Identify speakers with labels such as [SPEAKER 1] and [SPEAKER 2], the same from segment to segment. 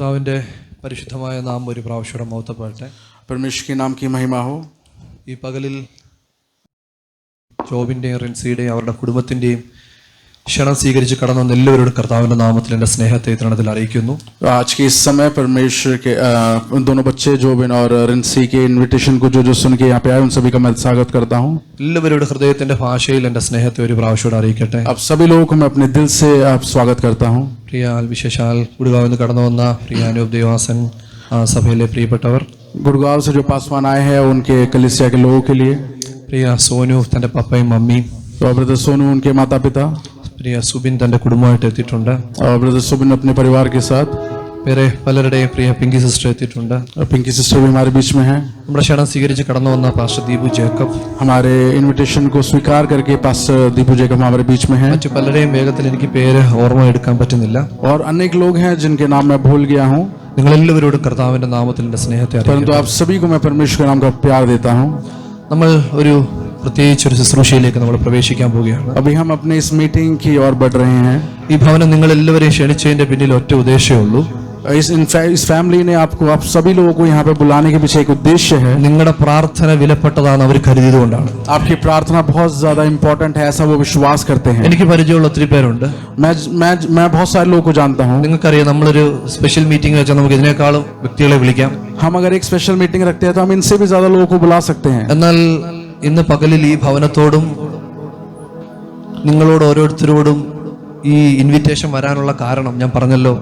[SPEAKER 1] കർത്താവിൻ്റെ പരിശുദ്ധമായ നാം ഒരു പ്രാവശ്യം മഹത്വപ്പെടട്ടെ.
[SPEAKER 2] परमेश्वर के नाम की महिमा हो.
[SPEAKER 1] ഈ പകലിൽ ജോബിൻ്റെയും റിൻസിയുടെയും അവരുടെ കുടുംബത്തിൻ്റെയും ക്ഷണം സ്വീകരിച്ച് കടന്നു വന്ന എല്ലാവരോടും കർത്താവിൻ്റെ നാമത്തിൽ എൻ്റെ സ്നേഹത്തെ ഇത്തരണത്തിൽ അറിയിക്കുന്നു.
[SPEAKER 2] आज के इस समय परमेश्वर के उन दोनों बच्चे जोबिन और रिंसी के इनविटेशन को जो सुन के यहाँ पे आए उन सभी का मैं स्वागत करता हूँ.
[SPEAKER 1] എല്ലാവരുടെ ഹൃദയത്തിൻ്റെ ഭാഷയിൽ എൻ്റെ സ്നേഹത്തെ ഒരു പ്രാവശ്യം അറിയിക്കട്ടെ.
[SPEAKER 2] अब सभी लोगों को मैं अपने दिल से स्वागत करता हूँ.
[SPEAKER 1] പ്രിയാൽ വിശേഷാൽ ഗുഡ്ഗാവിൽ നിന്ന് കടന്നു വന്ന പ്രിയാനൂപ് ദേവാസൻ സഭയിലെ പ്രിയപ്പെട്ടവർ,
[SPEAKER 2] गुड़गांव से जो पासवान आए हैं उनके कलीसिया के लोगों के लिए,
[SPEAKER 1] പ്രിയ സോനു തൻ്റെ പപ്പയും മമ്മിയും,
[SPEAKER 2] और ब्रदर सोनू उनके माता पिता,
[SPEAKER 1] പ്രിയ സുബിൻ തൻ്റെ കുടുംബമായിട്ട് എത്തിയിട്ടുണ്ട്.
[SPEAKER 2] और ब्रदर सुबिन अपने परिवार के साथ,
[SPEAKER 1] വേറെ പലരുടെയും പ്രിയ പിങ്കി സിസ്റ്റർ എത്തിയിട്ടുണ്ട്.
[SPEAKER 2] पिंकी सिस्टर भी हमारे बीच में है.
[SPEAKER 1] നമ്മുടെ ക്ഷണം സ്വീകരിച്ച് കടന്നു വന്ന പാസ്റ്റർ ദീപു ജേക്കബ്,
[SPEAKER 2] हमारे इनविटेशन को स्वीकार करके पास्टर दीपू जैकब हमारे बीच में है.
[SPEAKER 1] മറ്റു പലരെയും വേഗത്തിൽ എനിക്ക് പേര് ഓർമ്മ എടുക്കാൻ പറ്റുന്നില്ല.
[SPEAKER 2] और अनेक लोग हैं जिनके नाम मैं भूल गया हूँ,
[SPEAKER 1] നിങ്ങളെല്ലാവരോടും കർത്താവിൻ്റെ നാമത്തിൽ എൻ്റെ സ്നേഹത്തെ
[SPEAKER 2] परंतु
[SPEAKER 1] അറിയിക്കുന്നു.
[SPEAKER 2] आप सभी को मैं परमेश्वर के नाम का प्यार देता हूँ.
[SPEAKER 1] നമ്മൾ ഒരു പ്രത്യേകിച്ച് ഒരു ശുശ്രൂഷയിലേക്ക് നമ്മൾ പ്രവേശിക്കാൻ പോവുകയാണ്.
[SPEAKER 2] अभी हम अपने इस मीटिंग की ओर बढ़ रहे हैं.
[SPEAKER 1] ഈ ഭവനം നിങ്ങൾ എല്ലാവരെയും ക്ഷണിച്ചതിന്റെ പിന്നിൽ ഒറ്റ ഉദ്ദേശമേ ഉള്ളൂ.
[SPEAKER 2] इस फैमिली ने आप सभी लोगों को यहाँ पे बुलाने के पीछे एक उद्देश्य है.
[SPEAKER 1] നിങ്ങളുടെ പ്രാർത്ഥന വിലപ്പെട്ടതാണെന്ന് അവർ കരുതിയതുകൊണ്ടാണ്.
[SPEAKER 2] आपकी प्रार्थना बहुत ज्यादा इंपॉर्टेंट है, ऐसा वो विश्वास करते हैं.
[SPEAKER 1] എനിക്ക് പരിചയമുള്ള ഒത്തിരി പേരുണ്ട്.
[SPEAKER 2] मैं बहुत सारे लोगों को जानता हूँ.
[SPEAKER 1] നിങ്ങൾക്കറിയാം, നമ്മളൊരു സ്പെഷ്യൽ മീറ്റിംഗ് വെച്ചാൽ നമുക്ക് ഇതിനേക്കാളും വ്യക്തികളെ വിളിക്കാം.
[SPEAKER 2] हम अगर एक स्पेशल मीटिंग रखते हैं तो हम इनसे भी ज्यादा लोगों को बुला सकते हैं.
[SPEAKER 1] എന്നാൽ ഇന്ന് പകലിൽ ഈ ഭവനത്തോടും നിങ്ങളോട് ഓരോരുത്തരോടും ഈ ഇൻവിറ്റേഷൻ വരാനുള്ള കാരണം ഞാൻ പറഞ്ഞല്ലോ,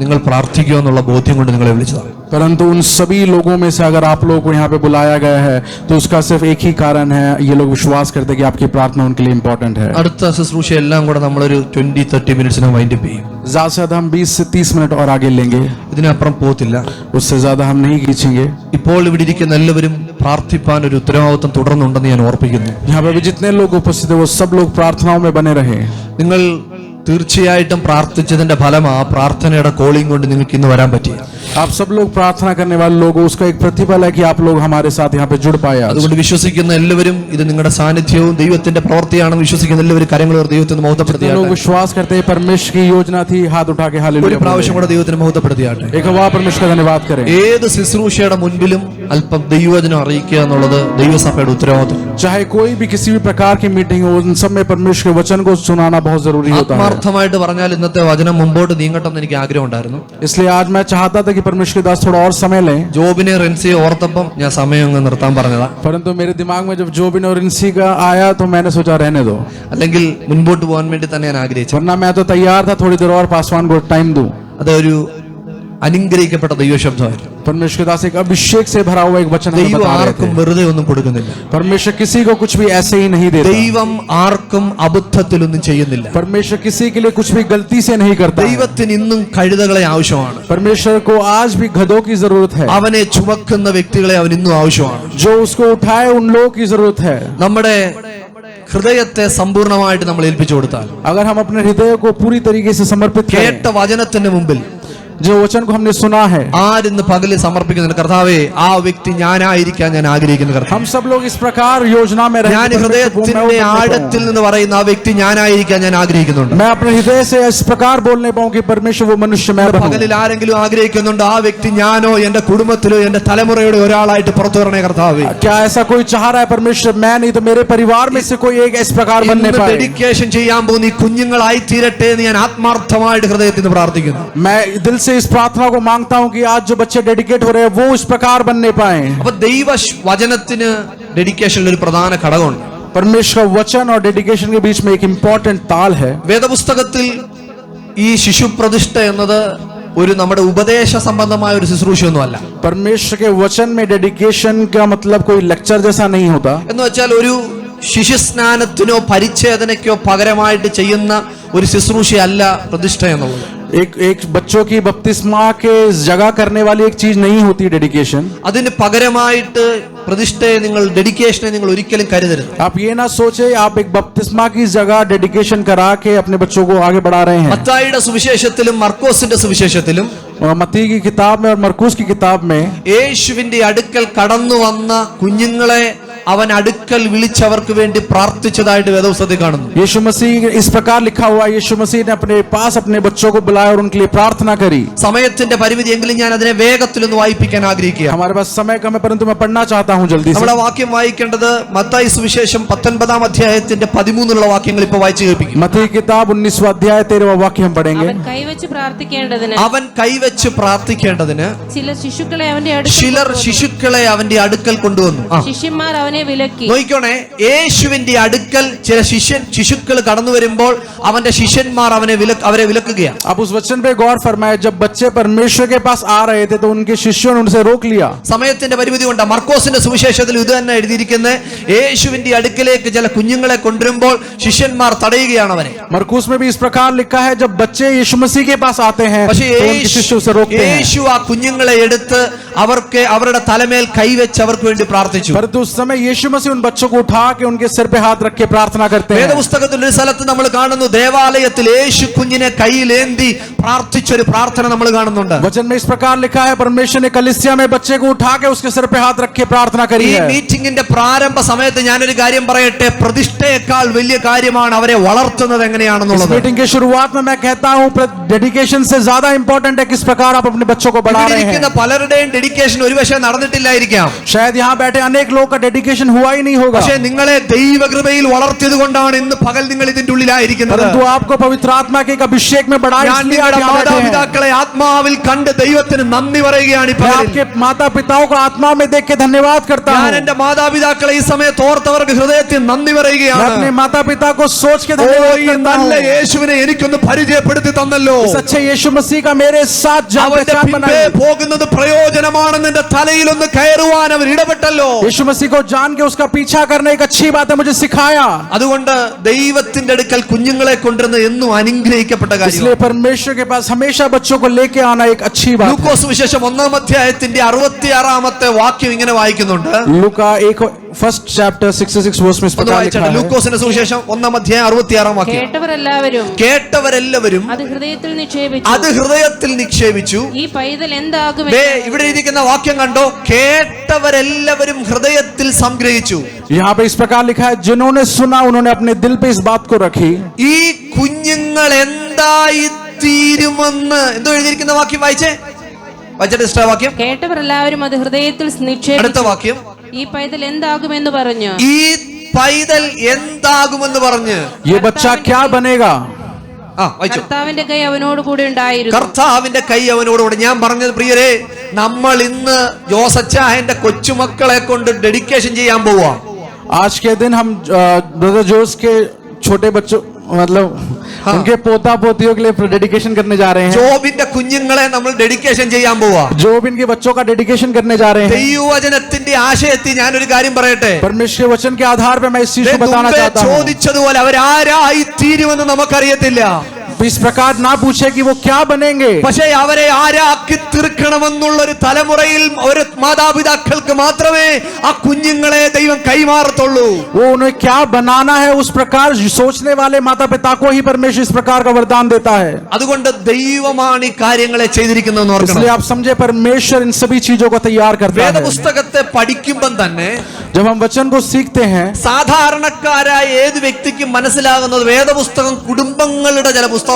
[SPEAKER 1] നിങ്ങൾ പ്രാർത്ഥിക്കുക എന്നുള്ള ബോധ്യം കൊണ്ട് നിങ്ങളെ വിളിച്ചതാണ്.
[SPEAKER 2] परंतु उन सभी लोगों में से अगर आप लोगों को यहाँ पे बुलाया गया है तो उसका सिर्फ एक ही कारण है, ये लोग विश्वास करते हैं कि आपकी प्रार्थना उनके लिए इम्पोर्टेंट है.
[SPEAKER 1] അടുത്ത ശുശ്രൂഷ എല്ലാം കൂടെ നമ്മളൊരു 20-30 മിനിറ്റ്സിന് വൈൻഡപ്പ് ചെയ്യും.
[SPEAKER 2] ज्यादा से ज्यादा हम 20 से 30 मिनट और आगे लेंगे,
[SPEAKER 1] ഇതിനപ്പുറം പോകത്തില്ല.
[SPEAKER 2] उससे ज्यादा हम नहीं खींचेंगे.
[SPEAKER 1] ഇപ്പോൾ ഇവിടെ ഇരിക്കുന്ന എല്ലാവരും പ്രാർത്ഥിപ്പാൻ ഒരു ഉത്തരവാദിത്വം തുടർന്നുണ്ടെന്ന് ഞാൻ ഓർപ്പിക്കുന്നു.
[SPEAKER 2] यहाँ पे भी जितने लोग उपस्थित है वो सब लोग प्रार्थनाओं में बने रहे.
[SPEAKER 1] നിങ്ങൾ തീർച്ചയായിട്ടും പ്രാർത്ഥിച്ചതിന്റെ ഫലം ആ പ്രാർത്ഥനയുടെ കോളിംഗ് കൊണ്ട് നിങ്ങൾക്ക് ഇന്ന് വരാൻ പറ്റി.
[SPEAKER 2] आप सब लोग प्रार्थना करने वाले लोग, उसका एक प्रतिफल है कि आप लोग हमारे साथ यहाँ पे जुड़ पाए.
[SPEAKER 1] അതുകൊണ്ട് വിശ്വസിക്കുന്ന എല്ലാവരും ഇത് നിങ്ങളുടെ സാന്നിധ്യവും ദൈവത്തിന്റെ പ്രവൃത്തിയാണെന്ന് വിശ്വസിക്കുന്ന എല്ലാവരും കരങ്ങൾ ദൈവത്തിന് മഹത്വപ്പെടുത്തിയാട്ടെ.
[SPEAKER 2] लोग विश्वास करते हैं परमेश्वर की योजना थी, हाथ उठा के हालेलुया.
[SPEAKER 1] ഒരു പ്രാവശ്യം കൂടെ ദൈവത്തിന് മഹത്വപ്പെടുത്തിയാട്ടെ.
[SPEAKER 2] एक बार परमेश्वर का धन्यवाद करें.
[SPEAKER 1] ഏത് ശുശ്രൂഷയുടെ മുൻപിലും അല്പം ദൈവവചനം അറിയിക്കുക എന്നുള്ളത് ദൈവസഭയുടെ ഉത്തരവാദിത്വം.
[SPEAKER 2] चाहे कोई भी किसी भी प्रकार की मीटिंग हो, उन सब में परमेश्वर के वचन को सुनाना बहुत जरूरी होता है.
[SPEAKER 1] ആത്മാർത്ഥമായിട്ട് പറഞ്ഞാൽ ഇന്നത്തെ വചനം മുമ്പോട്ട് നീങ്ങട്ടെന്ന് എനിക്ക് ആഗ്രഹം ഉണ്ടായിരുന്നു.
[SPEAKER 2] इसलिए आज मैं चाहता था कि परमेश्वर के दास थोड़ा और समय लें.
[SPEAKER 1] ജോബിനെ റെൻസിയെ ഓർത്തപ്പം ഞാൻ സമയം അങ്ങ് നിർത്താൻ പറഞ്ഞതാ.
[SPEAKER 2] परंतु मेरे दिमाग में जब जोबिन और इनसी का आया तो मैंने सोचा रहने दो,
[SPEAKER 1] അല്ലെങ്കിൽ മുൻപോട്ട് പോകാൻ വേണ്ടി തന്നെ ഞാൻ ആഗ്രഹിച്ചു.
[SPEAKER 2] वरना मैं तो तैयार था थोड़ी देर और पासवान को टाइम दूं.
[SPEAKER 1] അതൊരു അനുഗ്രഹിക്കപ്പെട്ട ദൈവശബ്ദമായിരുന്നു.
[SPEAKER 2] परमेश्वर के दास एक अभिषेक से भरा हुआ एक वचन हमें
[SPEAKER 1] ദൈവം
[SPEAKER 2] बता रहे
[SPEAKER 1] ആർക്കും
[SPEAKER 2] थे.
[SPEAKER 1] വെറുതെ ഒന്നും കൊടുക്കുന്നില്ല.
[SPEAKER 2] परमेश्वर किसी को कुछ भी ऐसे ही नहीं देता.
[SPEAKER 1] ദൈവം ആർക്കും അബദ്ധത്തിലൊന്നും ചെയ്യുന്നില്ല.
[SPEAKER 2] परमेश्वर किसी के लिए कुछ भी गलती से नहीं करता.
[SPEAKER 1] ദൈവത്തിന് ഇന്നും കഴുതകളെ ആവശ്യമാണ്.
[SPEAKER 2] परमेश्वर को आज भी गधों की जरूरत है.
[SPEAKER 1] അവനെ ചുമക്കുന്ന വ്യക്തികളെ അവൻ ഇന്നും ആവശ്യമാണ്.
[SPEAKER 2] जो उसको उठाए उन लोगों की जरूरत है.
[SPEAKER 1] നമ്മുടെ ഹൃദയത്തെ സമ്പൂർണ്ണമായിട്ട് നമ്മൾ ഏൽപ്പിച്ചു കൊടുത്താൽ,
[SPEAKER 2] अगर हम अपने हृदय को पूरी तरीके से समर्पित करें,
[SPEAKER 1] കേട്ട വചനത്തിന്റെ മുമ്പിൽ
[SPEAKER 2] जो वचन को हमने सुना है,
[SPEAKER 1] ആരിന്ന് പകല് സമർപ്പിക്കുന്നുണ്ട്, കർത്താവേ ആ വ്യക്തി ഞാനായിരിക്കാൻ ഞാൻ ആഗ്രഹിക്കുന്നു. കർത്താവ്,
[SPEAKER 2] हम सब लोग इस प्रकार योजना में
[SPEAKER 1] ഞാൻ ഹൃദയത്തിന്റെ ആഴത്തിൽ നിന്ന് പറയുന്ന ആ വ്യക്തി ഞാനായിരിക്കാൻ ഞാൻ ആഗ്രഹിക്കുന്നുണ്ട്.
[SPEAKER 2] मैं अपने हृदय से इस प्रकार बोलने पाऊं कि परमेश्वर वो मनुष्य मैं बनूं.
[SPEAKER 1] പകലിൽ ആരെങ്കിലും ആഗ്രഹിക്കുന്നുണ്ട് ആ വ്യക്തി ഞാനോ എന്റെ കുടുംബത്തിലോ എന്റെ തലമുറയുടെ ഒരാളായിട്ട് പുറത്തു വരണേ കർത്താവേ.
[SPEAKER 2] क्या ऐसा कोई चाह रहा है परमेश्वर मैं नहीं तो मेरे परिवार में से कोई एक इस प्रकार बनने पाए.
[SPEAKER 1] ഡെഡിക്കേഷൻ ചെയ്യാൻ പോകുന്ന ഈ കുഞ്ഞുങ്ങളായി തീരട്ടെ എന്ന് ഞാൻ ആത്മാർത്ഥമായിട്ട് ഹൃദയത്തിൽ നിന്ന് പ്രാർത്ഥിക്കുന്നു.
[SPEAKER 2] मैं दिल से इस प्रार्थना को मांगता हूं कि आज जो बच्चे डेडिकेट हो रहे हैं वो इस प्रकार बनने पाए.
[SPEAKER 1] അപ്പൊ ദൈവ വചനത്തിന് ഡെഡിക്കേഷനിൽ ഒരു പ്രധാന ഘടകമുണ്ട്.
[SPEAKER 2] परमेश्वर का वचन और डेडिकेशन के बीच में एक इंपॉर्टेंट ताल है.
[SPEAKER 1] വേദപുസ്തകത്തിൽ ഈ ശിശു പ്രതിഷ്ഠ എന്നത് ഒരു നമ്മുടെ ഉപദേശ സംബന്ധമായ ഒരു ശുശ്രൂഷയൊന്നുമല്ല.
[SPEAKER 2] परमेश्वर के वचन में डेडिकेशन का मतलब कोई लेक्चर जैसा नहीं होता.
[SPEAKER 1] എന്ന് വെച്ചാൽ ഒരു ശിശുസ്നാനത്തിനോ പരിച്ഛേദനയ്ക്കോ പകരമായിട്ട് ചെയ്യുന്ന ഒരു ശുശ്രൂഷയല്ല പ്രതിഷ്ഠ എന്നുള്ളത്.
[SPEAKER 2] एक बच्चों की बपतिस्मा के जगह करने वाली एक चीज नहीं होती डेडिकेशन.
[SPEAKER 1] അതിന് പകരമായിട്ട് പ്രതിഷ്ഠയെ നിങ്ങൾ ഡെഡിക്കേഷനെ നിങ്ങൾ ഒരിക്കലും കരുതരുത്.
[SPEAKER 2] आप ये ना सोचे आप एक बपतिस्मा की जगह डेडिकेशन करा के अपने बच्चों को आगे बढ़ा रहे हैं.
[SPEAKER 1] മത്തായിയുടെ സുവിശേഷത്തിലും മർക്കോസിന്റെ സുവിശേഷത്തിലും
[SPEAKER 2] मत्ती की किताब में और मरकुस की किताब में
[SPEAKER 1] യേശുവിന്റെ അടുക്കൽ കടന്നു വന്ന കുഞ്ഞുങ്ങളെ അവൻ അടുക്കൽ വിളിച്ചവർക്ക് വേണ്ടി പ്രാർത്ഥിച്ചതായിട്ട് വേദപുസ്തകത്തിൽ കാണുന്നു.
[SPEAKER 2] यीशु मसीह इस प्रकार लिखा हुआ है, यीशु मसीह ने अपने पास अपने बच्चों को बुलाया और उनके लिए प्रार्थना करी.
[SPEAKER 1] സമയത്തിന്റെ പരിമിതി എങ്കിലും ഞാൻ അതിനെ വേഗത്തിലൊന്ന് വായിപ്പിക്കാൻ ആഗ്രഹിക്കുക.
[SPEAKER 2] हमारे पास समय कम है परंतु मैं पढ़ना चाहता हूं जल्दी से.
[SPEAKER 1] നമ്മുടെ വാക്യം വായിക്കേണ്ടത് മത്തായി സുവിശേഷം 19 അധ്യായത്തിന്റെ 13 വാക്യങ്ങൾ ഇപ്പോൾ വായിച്ചു കേൾപ്പിക്കും.
[SPEAKER 2] मत्ती किताब 19वां अध्याय 13वां वाक्य हम पढ़ेंगे.
[SPEAKER 3] അവൻ കൈവച്ച് പ്രാർത്ഥിക്കേണ്ടതിന് ചില ശിശുക്കളെ അവന്റെ അടുക്കൽ കൊണ്ടുവന്നു. ശിഷ്യന്മാർ അവനെ വിലക്കി.
[SPEAKER 1] നോക്കിക്കോണേ, യേശുവിന്റെ അടുക്കൽ ചില ശിശുക്കൾ കടന്നു വരുമ്പോൾ അവന്റെ ശിഷ്യന്മാർ അവരെ വിലക്കുകയാണ്.
[SPEAKER 2] आप उस वचन पे गौर फरमाए, जब बच्चे परमेश्वर के पास आ रहे थे तो उनके शिष्यों ने उनसे रोक लिया.
[SPEAKER 1] സമയത്തിന്റെ പരിമിതി കൊണ്ട് മർക്കോസിന്റെ സുവിശേഷത്തിൽ ഇത് തന്നെ എഴുതിയിരിക്കുന്നത്, യേശുവിന്റെ അടുക്കലേക്ക് ചില കുഞ്ഞുങ്ങളെ കൊണ്ടുവരുമ്പോൾ ശിഷ്യന്മാർ തടയുകയാണ് അവരെ.
[SPEAKER 2] मरकुस में भी इस प्रकार लिखा है, जब बच्चे यीशु मसीह के पास आते हैं तो उनके शिष्य उसे रोकते हैं.
[SPEAKER 1] യേശു ആ കുഞ്ഞുങ്ങളെ എടുത്ത് അവരുടെ തലമേൽ കൈവച്ച് അവർക്ക് വേണ്ടി പ്രാർത്ഥിച്ചു.
[SPEAKER 2] परंतु उस समय यीशु मसीह उन बच्चों को उठा के उनके सिर पे हाथ रख के प्रार्थना करते हैं.
[SPEAKER 1] വേദപുസ്തകത്തിൽ ഒരു സ്ഥലത്ത് നമ്മൾ കാണുന്നു, ദേവാലയത്തിൽ യേശു കുഞ്ഞിനെ കൈയിലേന്തി പ്രാർത്ഥിച്ചൊരു പ്രാർത്ഥന നമ്മൾ കാണുന്നുണ്ട്.
[SPEAKER 2] वचन में इस प्रकार लिखा है, परमेश्वर ने कलीसिया में बच्चे को उठा के उसके सिर पे हाथ रख के प्रार्थना करी
[SPEAKER 1] ഈ
[SPEAKER 2] है.
[SPEAKER 1] മീറ്റിംഗിന്റെ പ്രാരംഭ സമയത്ത് ഞാനൊരു കാര്യം പറയട്ടെ, പ്രതിഷ്ഠയേക്കാൾ വലിയ കാര്യമാണ് അവരെ വളർത്തുന്നത് എങ്ങനെയാണെന്നുള്ളത്.
[SPEAKER 2] इस मीटिंग की शुरुआत में मैं कहता हूं, डेडिकेशन से ज्यादा इंपॉर्टेंट है किस प्रकार आप अपने बच्चों को बढ़ा रहे हैं.
[SPEAKER 1] പലരുടെയും ഡെഡിക്കേഷൻ ഒരുപക്ഷെ നടന്നിട്ടില്ലായിരിക്കാം.
[SPEAKER 2] शायद यहाँ बैठे अनेक लोगों का डेडिकेशन हुआ ही नहीं होगा.
[SPEAKER 1] പക്ഷേ നിങ്ങളെ ദൈവകൃപയിൽ വളർത്തിയത് കൊണ്ടാണ് ഇന്ന് പകൽ നിങ്ങൾ ഇതിന്റെ ഉള്ളിലായിരിക്കുന്നത്.
[SPEAKER 2] परंतु आपको पवित्र आत्मा के एक अभिषेक में बढ़ाया
[SPEAKER 1] ഞാൻ നിങ്ങളുടെ മാതാപിതാക്കളെ ആത്മാവിൽ കണ്ട് ദൈവത്തിന് നന്ദി പറയുകയാണ്.
[SPEAKER 2] आपके माता पिताओं को आत्मा में देख के धन्यवाद करता हूं.
[SPEAKER 1] ഞാൻ എന്റെ മാതാപിതാക്കളെ ഈ സമയത്ത് ഓർത്തവർക്ക് ഹൃദയത്തിൽ നന്ദി പറയുകയാണ്.
[SPEAKER 2] अपने माता पिता को सोच के धन्यवाद करता हूं.
[SPEAKER 1] നല്ല യേശുവിനെ എനിക്കൊന്ന് പരിചയപ്പെടുത്തി തന്നല്ലോ.
[SPEAKER 2] इस अच्छे यीशु मसीह का मेरे साथ जान पहचान बनाई.
[SPEAKER 1] പോകുന്നത് പ്രയോജനമാണെന്ന് എന്റെ തലയിൽ ഒന്ന് കയറുവാൻ അവർ ഇടപെട്ടല്ലോ.
[SPEAKER 2] यीशु मसीह को जान के उसका पीछा करना एक अच्छी बात है, मुझे सिखाया.
[SPEAKER 1] അതുകൊണ്ട് ദൈവത്തിന്റെ അടുക്കൽ കുഞ്ഞുങ്ങളെ കൊണ്ടുവരുന്ന എന്നും അനുഗ്രഹിക്കപ്പെട്ട കാര്യം.
[SPEAKER 2] इसलिए परमेश्वर के पास हमेशा बच्चों को लेके आना एक अच्छी बात है.
[SPEAKER 1] ലൂക്കോസ് വിശേഷം 1 അധ്യായത്തിന്റെ 66 വാക്യം ഇങ്ങനെ വായിക്കുന്നുണ്ട്.
[SPEAKER 2] लूका 1 चैप्टर 66 वर्स में इस प्रकार लिखा है.
[SPEAKER 1] ലൂക്കോസിന്റെ സുവിശേഷം 1 അധ്യായം 66 വാക്യം. കേട്ടവരെല്ലാവരും
[SPEAKER 3] അത്
[SPEAKER 1] ഹൃദയത്തിൽ നിക്ഷേപിച്ചു.
[SPEAKER 3] ഈ പൈതൽ എന്താകും?
[SPEAKER 1] ഇവിടെ ഇരിക്കുന്ന വാക്യം കണ്ടോ, കേട്ടവരെല്ലാവരും ഹൃദയത്തിൽ സംഗ്രഹിച്ചു.
[SPEAKER 2] यहाँ पे इस प्रकार लिखा है, जिन्होंने सुना उन्होंने अपने दिल पे इस बात को रखी.
[SPEAKER 1] ഈ കുഞ്ഞുങ്ങൾ എന്തായി തീരുമെന്ന് എന്തോ എഴുതിയിരിക്കുന്ന വാക്യം വായിച്ചേ, വായിച്ചിട്ട് വാക്യം.
[SPEAKER 3] കേട്ടവരെല്ലാവരും അത് ഹൃദയത്തിൽ നിക്ഷേപിച്ചു.
[SPEAKER 1] അടുത്ത വാക്യം,
[SPEAKER 3] ഈ പൈതൽ എന്താകുമെന്ന് പറഞ്ഞു.
[SPEAKER 1] ഈ പൈതൽ എന്താകുമെന്ന് പറഞ്ഞു.
[SPEAKER 2] ये बच्चा क्या बनेगा?
[SPEAKER 3] കർത്താവിന്റെ കൈ അവനോട് കൂടെ ഉണ്ടായിരുന്നു.
[SPEAKER 1] കർത്താവിന്റെ കൈ അവനോടുകൂടെ. ഞാൻ പറഞ്ഞത് പ്രിയരെ, നമ്മൾ ഇന്ന് ജോസച്ചായന്റെ കൊച്ചുമക്കളെ കൊണ്ട് ഡെഡിക്കേഷൻ ചെയ്യാൻ പോവാ.
[SPEAKER 2] आज के दिन हम ब्रदर जोस के छोटे बच्चों मतलब उनके पोता पोतियों के लिए डेडिकेशन करने जा रहे हैं.
[SPEAKER 1] ജോബിന്റെ കുഞ്ഞുങ്ങളെ നമ്മൾ ഡെഡിക്കേഷൻ ചെയ്യാൻ പോവാ.
[SPEAKER 2] जोब इनके बच्चों का डेडिकेशन करने जा रहे हैं.
[SPEAKER 1] ദൈവവചനത്തിന്റെ ആശയത്തിൽ ഞാനൊരു കാര്യം പറയട്ടെ.
[SPEAKER 2] परमेश्वर के वचन के आधार पर मैं इस चीज को बताना चाहता हूं.
[SPEAKER 1] ചോദിച്ചതുപോലെ അവരാരായി തീരുമെന്ന് നമുക്കറിയത്തില്ല.
[SPEAKER 2] इस प्रकार ना पूछे कि वो क्या बनेंगे.
[SPEAKER 1] പക്ഷേ അവരെ ആരാക്കി തീർക്കണമെന്നുള്ള ഒരു തലമുറയിൽ ഒരു മാതാപിതാക്കൾക്ക് മാത്രമേ ആ കുഞ്ഞുങ്ങളെ ദൈവം കൈമാറത്തുള്ളൂ.
[SPEAKER 2] वो उन्हें क्या बनाना है उस प्रकार सोचने वाले माता पिता को ही परमेश्वर इस प्रकार का वरदान देता है.
[SPEAKER 1] അതുകൊണ്ട് ദൈവമാണ് ഈ കാര്യങ്ങളെ ചെയ്തിരിക്കുന്നതെന്ന് ഓർക്കണം.
[SPEAKER 2] इसलिए आप समझे, परमेश्वर इन सभी चीजों को तैयार करता है.
[SPEAKER 1] വേദപുസ്തകത്തെ പഠിക്കുമ്പോൾ തന്നെ
[SPEAKER 2] जब हम वचन को सीखते हैं,
[SPEAKER 1] സാധാരണക്കാരായ ഏത് വ്യക്തിക്കും മനസ്സിലാകുന്നത് വേദപുസ്തകം കുടുംബങ്ങളുടെ ചില പുസ്തകമാണ്.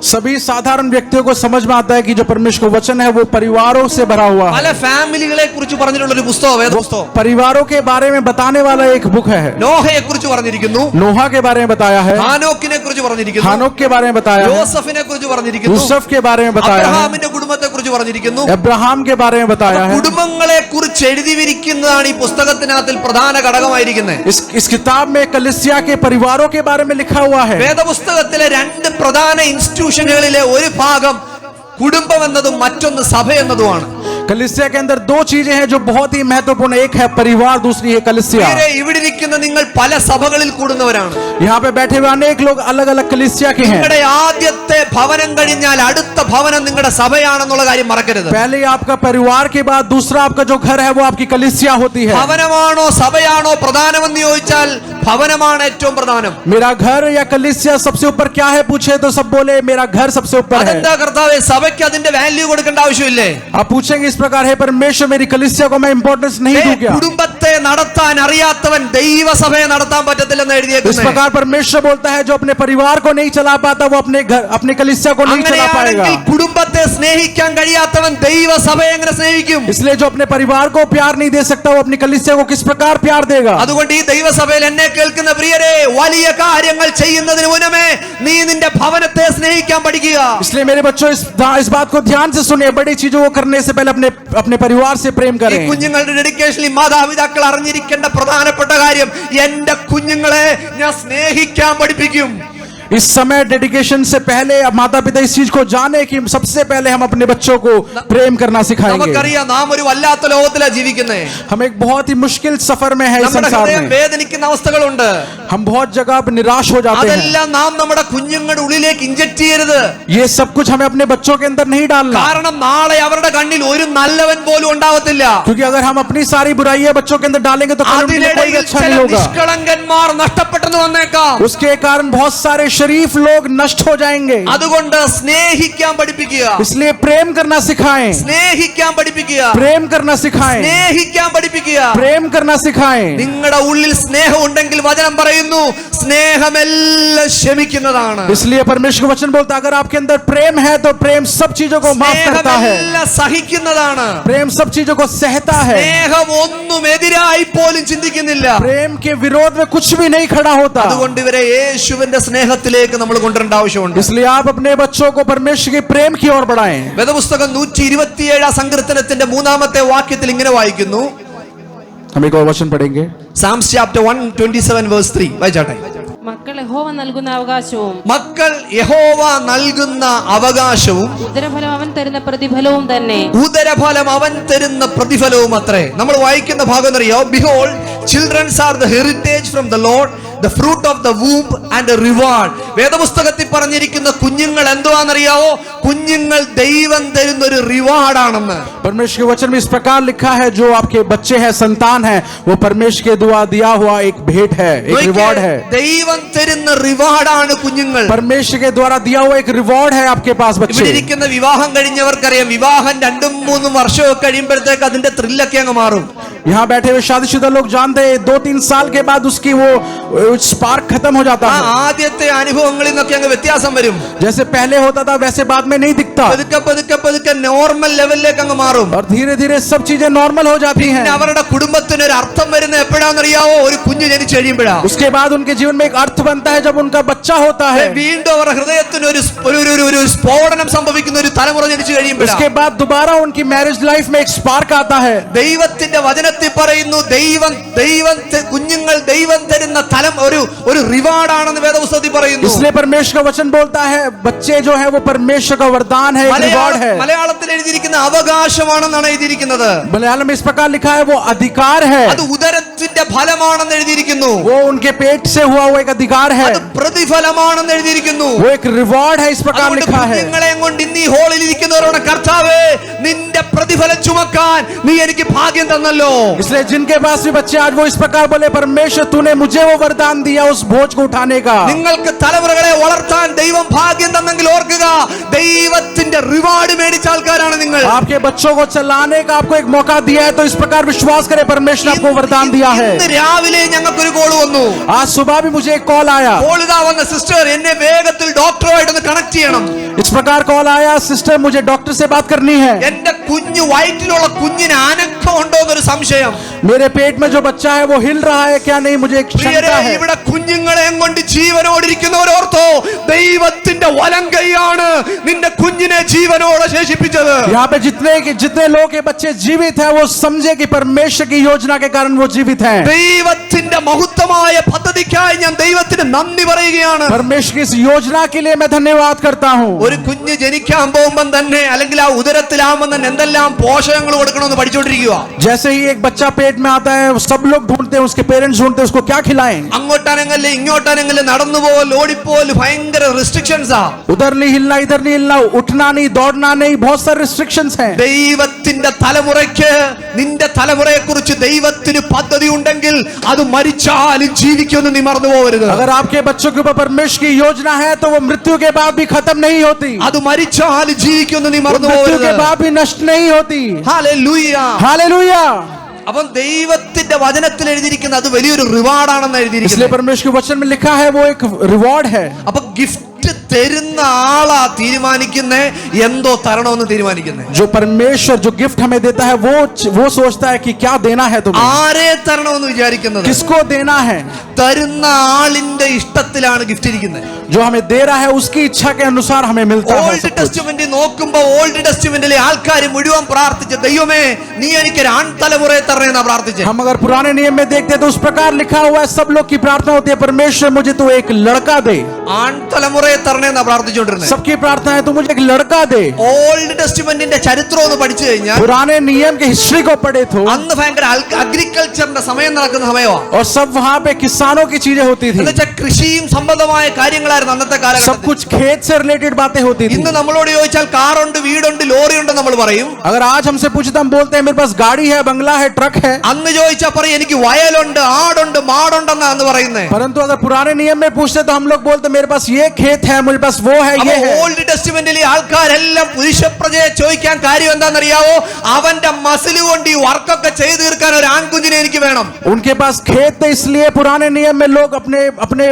[SPEAKER 2] सभी साधारण व्यक्तियों को समझ में आता है कि जो परमेश्वर का वचन है वो परिवारों से भरा हुआ है.
[SPEAKER 1] പല ഫാമിലികളെ കുറിച്ച് പറഞ്ഞിട്ടുള്ള ഒരു പുസ്തകം വേദപുസ്തകം.
[SPEAKER 2] परिवारों के बारे में बताने वाला एक बुक है.
[SPEAKER 1] നോഹയെ കുറിച്ച് പറഞ്ഞിരിക്കുന്നു,
[SPEAKER 2] नोहा के बारे में बताया है.
[SPEAKER 1] ഹാനോക്കിനെ കുറിച്ച് പറഞ്ഞിരിക്കുന്നു,
[SPEAKER 2] हानोक के बारे में बताया है.
[SPEAKER 1] യോസഫിനെ കുറിച്ച് പറഞ്ഞിരിക്കുന്നു,
[SPEAKER 2] यूसुफ के बारे में बताया है.
[SPEAKER 1] അബ്രഹാമിന്റെ കുടുംബത്തെ കുറിച്ച് പറഞ്ഞിരിക്കുന്നു.
[SPEAKER 2] अब्राहम के बारे में बताया है.
[SPEAKER 1] കുടുംബങ്ങളെ കുറിച്ച് എഴുതിയിരിക്കുന്നതാണ് ഈ പുസ്തകത്തിനകത്തിൽ പ്രധാന ഘടകമായിരിക്കുന്നത്.
[SPEAKER 2] इस किताब में कलीसिया के परिवारों के बारे में लिखा हुआ है.
[SPEAKER 1] വേദപുസ്തകത്തിലെ രണ്ട് പ്രധാന ഇൻസ്റ്റിറ്റ്യൂഷനുകളിലെ ഒരു ഭാഗം കുടുംബം എന്നതും മറ്റൊന്ന് സഭ എന്നതുമാണ്.
[SPEAKER 2] कलीसिया के अंदर दो चीजें हैं जो बहुत ही महत्वपूर्ण, एक है परिवार, दूसरी है कलीसिया.
[SPEAKER 1] ഇവിടെ ഇരിക്കുന്ന നിങ്ങൾ പല സഭകളിൽ കൂടുന്നവരാണ്.
[SPEAKER 2] यहाँ पे बैठे हुए अनेक लोग अलग अलग कलीसिया के हैं.
[SPEAKER 1] നിങ്ങളുടെ ആദ്യത്തെ ഭവനം കഴിഞ്ഞാൽ അടുത്ത ഭവനം നിങ്ങളുടെ സഭയാണെന്നുള്ള കാര്യം മറക്കരുത്.
[SPEAKER 2] पहले आपका परिवार के बाद दूसरा आपका जो घर है वो आपकी कलीसिया होती है.
[SPEAKER 1] ഭവനമാണോ സഭയാണോ പ്രധാനമെന്ന് ചോദിച്ചാൽ ഭവനമാണ് ഏറ്റവും പ്രധാനം.
[SPEAKER 2] मेरा घर या कलीसिया सबसे ऊपर क्या है पूछे तो सब बोले मेरा घर सबसे ऊपर है.
[SPEAKER 1] അതെന്താ കർത്താവേ, സഭയ്ക്ക് അതിന്റെ വാല്യൂ കൊടുക്കേണ്ട ആവശ്യമില്ലേ?
[SPEAKER 2] आप पूछेंगे इस प्रकार है परमेश्वर मेरी कलीसिया को मैं इंपॉर्टेंस नहीं दूं क्या?
[SPEAKER 1] കുടുംബത്തെ നടത്താൻ അറിയാത്തവൻ ദൈവസഭയെ നടത്താൻ പറ്റത്തില്ലെന്ന്
[SPEAKER 2] इस
[SPEAKER 1] എഴുതിയേക്കുന്നത്.
[SPEAKER 2] प्रकार परमेश्वर बोलता है जो अपने परिवार को नहीं चला पाता वो अपने घर अपने कलीसिया को नहीं चला पाएगा.
[SPEAKER 1] അങ്ങനെയാണെങ്കിൽ കുടുംബത്തെ സ്നേഹിക്കാൻ കഴിയാത്തവൻ ദൈവസഭയെ എങ്ങനെ സ്നേഹിക്കും?
[SPEAKER 2] इसलिए जो अपने परिवार को प्यार नहीं दे सकता वो अपनी कलीसिया को किस प्रकार प्यार देगा?
[SPEAKER 1] അതുകൊണ്ട് ഈ ദൈവസഭയിൽ എന്നെ കേൾക്കുന്ന പ്രിയരെ, വലിയ കാര്യങ്ങൾ ചെയ്യുന്നതിന് മുന്നമേ നീ നിന്റെ ഭവനത്തെ സ്നേഹിക്കാൻ പഠിക്കുക.
[SPEAKER 2] इसलिए मेरे बच्चों इस बात को ध्यान से सुनिए. बड़ी चीजों को करने से पहले अपने परिवार से प्रेम
[SPEAKER 1] ഈ
[SPEAKER 2] करें.
[SPEAKER 1] കുഞ്ഞുങ്ങളുടെ ഡെഡിക്കേഷനിൽ മാതാപിതാക്കൾ അറിഞ്ഞിരിക്കേണ്ട പ്രധാനപ്പെട്ട കാര്യം, എന്റെ കുഞ്ഞുങ്ങളെ ഞാൻ സ്നേഹിക്കാൻ പഠിപ്പിക്കും.
[SPEAKER 2] इस समय डेडिकेशन से पहले माता पिता इस चीज को जाने कि सबसे पहले हम अपने बच्चों को प्रेम करना सिखाएंगे.
[SPEAKER 1] നമുക്കറിയാം നാം ഒരു വല്ലാത്ത ലോകത്തിലാണ് ജീവിക്കുന്നത്.
[SPEAKER 2] हम एक बहुत ही मुश्किल सफर में है इस
[SPEAKER 1] നമ്മുടെ
[SPEAKER 2] संसार
[SPEAKER 1] ഹൃദയം
[SPEAKER 2] में.
[SPEAKER 1] വേദനിക്കുന്ന അവസ്ഥകളുണ്ട്.
[SPEAKER 2] हम बहुत जगह पर निराश हो जाते हैं.
[SPEAKER 1] അതെല്ലാം നാം നമ്മുടെ കുഞ്ഞുങ്ങളുടെ ഉള്ളിലേക്ക് ഇഞ്ചക്ട് ചെയ്യരുത്.
[SPEAKER 2] ये सब कुछ हमें अपने बच्चों के अंदर नहीं डालना.
[SPEAKER 1] കാരണം നാളെ അവരുടെ കണ്ണിൽ ഒരു നല്ലവൻ പോലും ഉണ്ടാവത്തില്ല.
[SPEAKER 2] क्योंकि अगर हम अपनी सारी बुराइयां बच्चों के अंदर डालेंगे तो कल उनके लिए कोई
[SPEAKER 1] അതിനിടയിൽ
[SPEAKER 2] अच्छा
[SPEAKER 1] ചില
[SPEAKER 2] नहीं होगा.
[SPEAKER 1] നിഷ്കളങ്കന്മാർ നഷ്ടപ്പെട്ടെന്ന് വന്നേക്കാം.
[SPEAKER 2] उसके कारण बहुत सारे शरीफ लोग नष्ट हो जाएंगे.
[SPEAKER 1] അതുകൊണ്ട് സ്നേഹിക്കാൻ പഠിപ്പിക്കുക.
[SPEAKER 2] इसलिए प्रेम करना सिखाएं.
[SPEAKER 1] സ്നേഹിക്കാൻ പഠിപ്പിക്കുക.
[SPEAKER 2] प्रेम करना सिखाएं.
[SPEAKER 1] സ്നേഹിക്കാൻ പഠിപ്പിക്കുക.
[SPEAKER 2] प्रेम करना सिखाएं.
[SPEAKER 1] നിങ്ങളുടെ ഉള്ളിൽ സ്നേഹം ഉണ്ടെങ്കിൽ വചനം പറയുന്നു സ്നേഹമെല്ലാം ക്ഷമിക്കുന്നതാണ്.
[SPEAKER 2] इसलिए परमेश्वर का वचन बोलता है अगर आपके अंदर प्रेम है तो प्रेम सब चीजों को माफ करता है.
[SPEAKER 1] സ്നേഹമെല്ലാം സഹിക്കുന്നതാണ്.
[SPEAKER 2] प्रेम सब चीजों को सहता है.
[SPEAKER 1] സ്നേഹം ഒന്നും എതിരായി പോലും ചിന്തിക്കുന്നില്ല.
[SPEAKER 2] प्रेम के विरोध में कुछ भी नहीं खड़ा होता.
[SPEAKER 1] അതുകൊണ്ട് ഇവരെ യേശുവിന്റെ സ്നേഹത്തിലേക്ക് നമ്മൾ കൊണ്ടുവരേണ്ട ആവശ്യമുണ്ട്.
[SPEAKER 2] इसलिए आप अपने बच्चों को परमेश्वर के प्रेम की ओर बढ़ाएं.
[SPEAKER 1] വേദപുസ്തകം 127 സങ്കീർത്തനത്തിന്റെ 3-ാമത്തെ വാക്യത്തിൽ ഇങ്ങനെ വായിക്കുന്നു.
[SPEAKER 2] हम एक और वचन पढ़ेंगे.
[SPEAKER 1] Psalms chapter 127 verse 3 വായിച്ചാട്ടെ.
[SPEAKER 3] മക്കൾ യഹോവ നൽകുന്ന അവകാശവും
[SPEAKER 1] മക്കൾ യഹോവ നൽകുന്ന അവകാശവും
[SPEAKER 3] ഉദരഫലം അവൻ തരുന്ന പ്രതിഫലവും തന്നെ.
[SPEAKER 1] ഉദരഫലം അവൻ തരുന്ന പ്രതിഫലവും അത്രേ. നമ്മൾ വായിക്കുന്ന ഭാഗം അറിയോ? Behold, children are the heritage from the Lord, the fruit of the womb and a reward. വേദപുസ്തകത്തിൽ പറഞ്ഞിരിക്കുന്ന കുഞ്ഞുങ്ങൾ എന്തുവാണെന്നറിയാവോ? കുഞ്ഞുങ്ങൾ ദൈവം തരുന്ന ഒരു റിവാർഡ് ആണെന്ന്.
[SPEAKER 2] परमेश्वर के वचन में इस प्रकार लिखा है जो आपके बच्चे हैं संतान है वो परमेश्वर के द्वारा दिया हुआ एक भेंट है, एक रिवॉर्ड है.
[SPEAKER 1] ദൈവം തരുന്ന റിവാർഡാണ് കുഞ്ഞുങ്ങൾ.
[SPEAKER 2] परमेश्वर के द्वारा दिया हुआ एक रिवॉर्ड है आपके पास
[SPEAKER 1] ഇവിടെ
[SPEAKER 2] बच्चे.
[SPEAKER 1] ഇരിക്കുന്ന വിവാഹം കഴിഞ്ഞവർക്കറിയാം, വിവാഹം 2-3 വർഷമൊക്കെ കഴിയുമ്പോഴത്തേക്ക് അതിന്റെ ത്രില്ലൊക്കെ അങ്ങ് മാറും.
[SPEAKER 2] यहाँ बैठे हुए शादीशुदा लोग जानते हैं 2-3 साल के बाद उसकी वो स्पार्क खत्म हो जाता है.
[SPEAKER 1] ആദ്യത്തെ അനുഭവങ്ങളിൽ നിന്നൊക്കെ അങ്ങ് വ്യത്യാസം വരും.
[SPEAKER 2] जैसे पहले होता था वैसे बाद में नहीं दिखता
[SPEAKER 1] പതുക്കെ പതുക്കെ പതുക്കെ നോർമൽ ലെവലിലേക്ക് അങ്ങ് മാറും.
[SPEAKER 2] और धीरे धीरे सब चीजें नॉर्मल हो जाती हैं.
[SPEAKER 1] പിന്നെ അവരുടെ കുടുംബത്തിന് ഒരു അർത്ഥം വരുന്ന എപ്പോഴാണെന്നറിയാവോ? ഒരു കുഞ്ഞ് ജനിച്ചു കഴിയുമ്പോഴാണ്.
[SPEAKER 2] उसके बाद उनके जीवन में एक अर्थ बनता है जब उनका बच्चा होता है.
[SPEAKER 1] വീണ്ടും അവരുടെ ഹൃദയത്തിന് ഒരു സ്ഫോടനം സംഭവിക്കുന്ന ഒരു തലമുറ ജനിച്ചു കഴിയുമ്പോഴാണ്.
[SPEAKER 2] उसके बाद दोबारा उनकी मैरिज लाइफ में एक स्पार्क आता है.
[SPEAKER 1] ദൈവത്തിന്റെ വചനത്തിൽ പറയുന്നു കുഞ്ഞുങ്ങൾ ദൈവം തരുന്ന തലം ഒരു റിവാർഡ് ആണെന്ന് വേദപുസ്തകത്തിൽ പറയുന്നു.
[SPEAKER 2] इसलिए परमेश्वर का वचन बोलता है बच्चे जो है वो परमेश्वर का वरदान है, एक रिवॉर्ड है.
[SPEAKER 1] മലയാളത്തിൽ എഴുതിയിരിക്കുന്ന അവകാശമാണെന്നാണ് എഴുതിയിരിക്കുന്നത്.
[SPEAKER 2] मलयालम में इस प्रकार लिखा है वो अधिकार है.
[SPEAKER 1] അത് ഉദരത്തിന്റെ ഫലമാണെന്ന് എഴുതിയിരിക്കുന്നു.
[SPEAKER 2] वो उनके पेट से हुआ वो एक अधिकार है.
[SPEAKER 1] അത് പ്രതിഫലമാണെന്ന് എഴുതിയിരിക്കുന്നു.
[SPEAKER 2] वो एक रिवॉर्ड है इस प्रकार लिखा है.
[SPEAKER 1] കുഞ്ഞുങ്ങളെ കൊണ്ട് ഇന്ന് ഈ ഹോളിൽ ഇരിക്കുന്നവരോട് കർത്താവേ നിന്റെ പ്രതിഫലം ചുമക്കാൻ നീ എനിക്ക് ഭാഗ്യം തന്നല്ലോ.
[SPEAKER 2] इसलिए जिनके पास भी बच्चे आज वो इस प्रकार बोले परमेश्वर तूने मुझे वो वरदान दिया उस बोझ को उठाने का.
[SPEAKER 1] നിങ്ങൾക്ക് തലമുറകളെ വളർത്താൻ ദൈവം ഭാഗ്യം തന്നെങ്കിൽ ഓർക്കുക, ദൈവത്തിന്റെ റിവാർഡ് മേടിച്ച ആൾക്കാരാണ് നിങ്ങൾ.
[SPEAKER 2] आपके बच्चों को चलाने का आपको एक मौका दिया है तो इस प्रकार विश्वास करें परमेश्वर ने आपको वरदान दिया है.
[SPEAKER 1] ഇന്ന് രാവിലെ ഞങ്ങൾക്കൊരു കോൾ വന്നു.
[SPEAKER 2] आज सुबह भी मुझे एक कॉल आया.
[SPEAKER 1] കോൾ ഇതാ വന്ന സിസ്റ്റർ, എന്നെ വേഗത്തിൽ ഡോക്ടറുമായിട്ടൊന്ന് കണക്ട് ചെയ്യണം.
[SPEAKER 2] इस प्रकार कॉल आया सिस्टर मुझे डॉक्टर से बात करनी है.
[SPEAKER 1] എന്റെ കുഞ്ഞു വയറ്റിലുള്ള കുഞ്ഞിന് അനക്കം ഉണ്ടോ എന്നൊരു സംശയം.
[SPEAKER 2] मेरे पेट में जो बच्चा है वो हिल रहा है क्या नहीं मुझे एक शंका है.
[SPEAKER 1] ഇവിടെ കുഞ്ഞുങ്ങളെ കൊണ്ട് ജീവനോടിരിക്കുന്നവരോർത്തോ ദൈവത്തിന്റെ വലം കൈയാണ് നിന്റെ കുഞ്ഞിനെ ജീവനോടെ ശേഷിപ്പിച്ചത്.
[SPEAKER 2] यहाँ पे जितने लोग के बच्चे जीवित हैं वो समझे कि परमेश्वर की योजना के कारण वो जीवित हैं.
[SPEAKER 1] ദൈവത്തിന്റെ മഹത്വമായ പദ്ധതിക്കായി ഞാൻ ദൈവത്തിന് നന്ദി പറയുകയാണ്.
[SPEAKER 2] परमेश्वर की इस योजना के लिए मैं धन्यवाद करता हूँ.
[SPEAKER 1] ഒരു കുഞ്ഞ് ജനിക്കാൻ പോകുമ്പോൾ തന്നെ അല്ലെങ്കിൽ ആ ഉദരത്തിലാകുമ്പോൾ തന്നെ എന്തെല്ലാം പോഷകങ്ങൾ കൊടുക്കണമെന്ന് പഠിച്ചുകൊണ്ടിരിക്കുക.
[SPEAKER 2] जैसे ही एक बच्चा पेट में आता है सब लोग ढूंढते हैं उसके पेरेंट्स ढूंढते हैं उसको क्या खिलाएं.
[SPEAKER 1] അങ്ങോട്ടാണെങ്കിലും ഇങ്ങോട്ടാണെങ്കിലും നടന്നുപോൽ ഓടിപ്പോൽ ഭയങ്കര റെസ്ട്രിക്ഷൻസാ.
[SPEAKER 2] उधर नहीं हिलना इधर नहीं हिलना उठना नहीं दौड़ना नहीं बहुत सारे रिस्ट्रिक्शंस हैं.
[SPEAKER 1] ദൈവത്തിന്റെ തലമുറയ്ക്ക് നിന്റെ തലമുറയെ കുറിച്ച് ദൈവത്തിന് പദ്ധതി ഉണ്ടെങ്കിൽ അത് മരിച്ചാലും ജീവിക്കുമെന്ന് നീ മറന്നു പോകരുത്.
[SPEAKER 2] अगर आपके बच्चों के ऊपर परमेश्वर की योजना है तो वो मृत्यु के बाद भी खत्म नहीं होती.
[SPEAKER 1] അത് മരിച്ചാലും ജീവിക്കുമെന്ന് നീ മറന്നു
[SPEAKER 2] मृत्यु
[SPEAKER 1] പോകരുത്.
[SPEAKER 2] के बाद भी नष्ट नहीं होती.
[SPEAKER 1] ഹല്ലേലൂയ.
[SPEAKER 2] हालेलुया.
[SPEAKER 1] അപ്പം ദൈവത്തിന്റെ വചനത്തിൽ എഴുതിയിരിക്കുന്ന അത് വലിയൊരു റിവാർഡാണെന്ന്
[SPEAKER 2] इसलिए
[SPEAKER 1] എഴുതിയിരിക്കുന്നത്.
[SPEAKER 2] परमेश्वर के वचन में लिखा है वो एक रिवॉर्ड है.
[SPEAKER 1] അപ്പൊ ഗിഫ്റ്റ് തരുന്ന ആളാ തീരുമാനിക്കുന്നേ എന്തോ തരണമെന്ന് തീരുമാനിക്കുന്നേ.
[SPEAKER 2] जो परमेश्वर जो गिफ्ट हमें देता है वो सोचता है कि क्या देना है तुम्हें,
[SPEAKER 1] ആരെ തരണമെന്ന് വിചാരിക്കുന്നത്.
[SPEAKER 2] किसको देना है.
[SPEAKER 1] തരുന്ന ആളിന്റെ ഇഷ്ടത്തിലാണ് ഗിഫ്റ്റ് ഇരിക്കുന്നത്.
[SPEAKER 2] जो हमें दे रहा है उसकी इच्छा के अनुसार हमें मिलता है
[SPEAKER 1] ഓൾഡ്
[SPEAKER 2] सब कुछ.
[SPEAKER 1] ടെസ്റ്റ്മെന്റ് നോക്കുമ്പോ ഓൾഡ് ടെസ്റ്റ്മെന്റിലെ ആൾക്കാർ മുഴുവൻ പ്രാർത്ഥിച്ച ദൈവമേ നീ എനിക്ക് ഒരു ആൺതലമുറയെ തരണേന്നാ പ്രാർത്ഥിച്ചത്.
[SPEAKER 2] हम अगर पुराने नियम में देखते हैं तो उस प्रकार लिखा हुआ है, सब लोग की प्रार्थना होती है परमेश्वर मुझे तो एक लड़का दे.
[SPEAKER 1] ആൺതലമുറയെ തരണേന്നാ പ്രാർത്ഥിച്ചുകൊണ്ടിരുന്നത്.
[SPEAKER 2] सबकी प्रार्थना है तो मुझे एक लड़का दे.
[SPEAKER 1] ഓൾഡ് ടെസ്റ്റ്മെന്റിന്റെ ചരിത്രം ഒന്ന് പഠിച്ചു കഴിഞ്ഞാൽ
[SPEAKER 2] पुराने नियम के हिस्ट्री को पढ़े तो
[SPEAKER 1] അന്ന് ഭയങ്കര അഗ്രികൾച്ചറിന്റെ സമയം നടക്കുന്ന സമയമാണ്.
[SPEAKER 2] और सब वहां पे किसानों की चीजें होती थी,
[SPEAKER 1] എന്നുവെച്ചാൽ കൃഷിയും സംബന്ധമായ കാര്യങ്ങളായിരുന്നു അന്നത്തെ
[SPEAKER 2] सब
[SPEAKER 1] കാലഘട്ടത്തിൽ.
[SPEAKER 2] कुछ खेत से रिलेटेड बातें होती थी.
[SPEAKER 1] ഇന്ന് നമ്മളോട് ചോദിച്ചാൽ കാറുണ്ട്, വീടുണ്ട്, ലോറി ഉണ്ട് നമ്മൾ പറയും.
[SPEAKER 2] अगर आज हमसे पूछते हम बोलते हैं मेरे पास गाड़ी है, बंगला है, ट्रक है.
[SPEAKER 1] അന്ന് ചോദിച്ചാൽ പറയും എനിക്ക് വയലുണ്ട്, ആടുണ്ട്, മാടുണ്ടെന്നാ അന്ന് പറയുന്നത്.
[SPEAKER 2] परंतु अगर पुराने नियम में पूछते तो हम लोग बोलते मेरे पास ये खेत है, मेरे पास वो है, ये है.
[SPEAKER 1] ഓൾഡ് ടെസ്റ്റ്മെന്റിലെ ആൾക്കാരെല്ലാം പുരുഷപ്രജയെ ചോദിക്കാൻ കാര്യം എന്താണെന്നറിയാവോ? അവന്റെ മസിൽ കൊണ്ട് ഈ വർക്കൊക്കെ ചെയ്തു തീർക്കാൻ ഒരു ആൺകുഞ്ഞിനെ എനിക്ക് വേണം.
[SPEAKER 2] उनके पास खेत थे, इसलिए पुराने नियम में लोग अपने अपने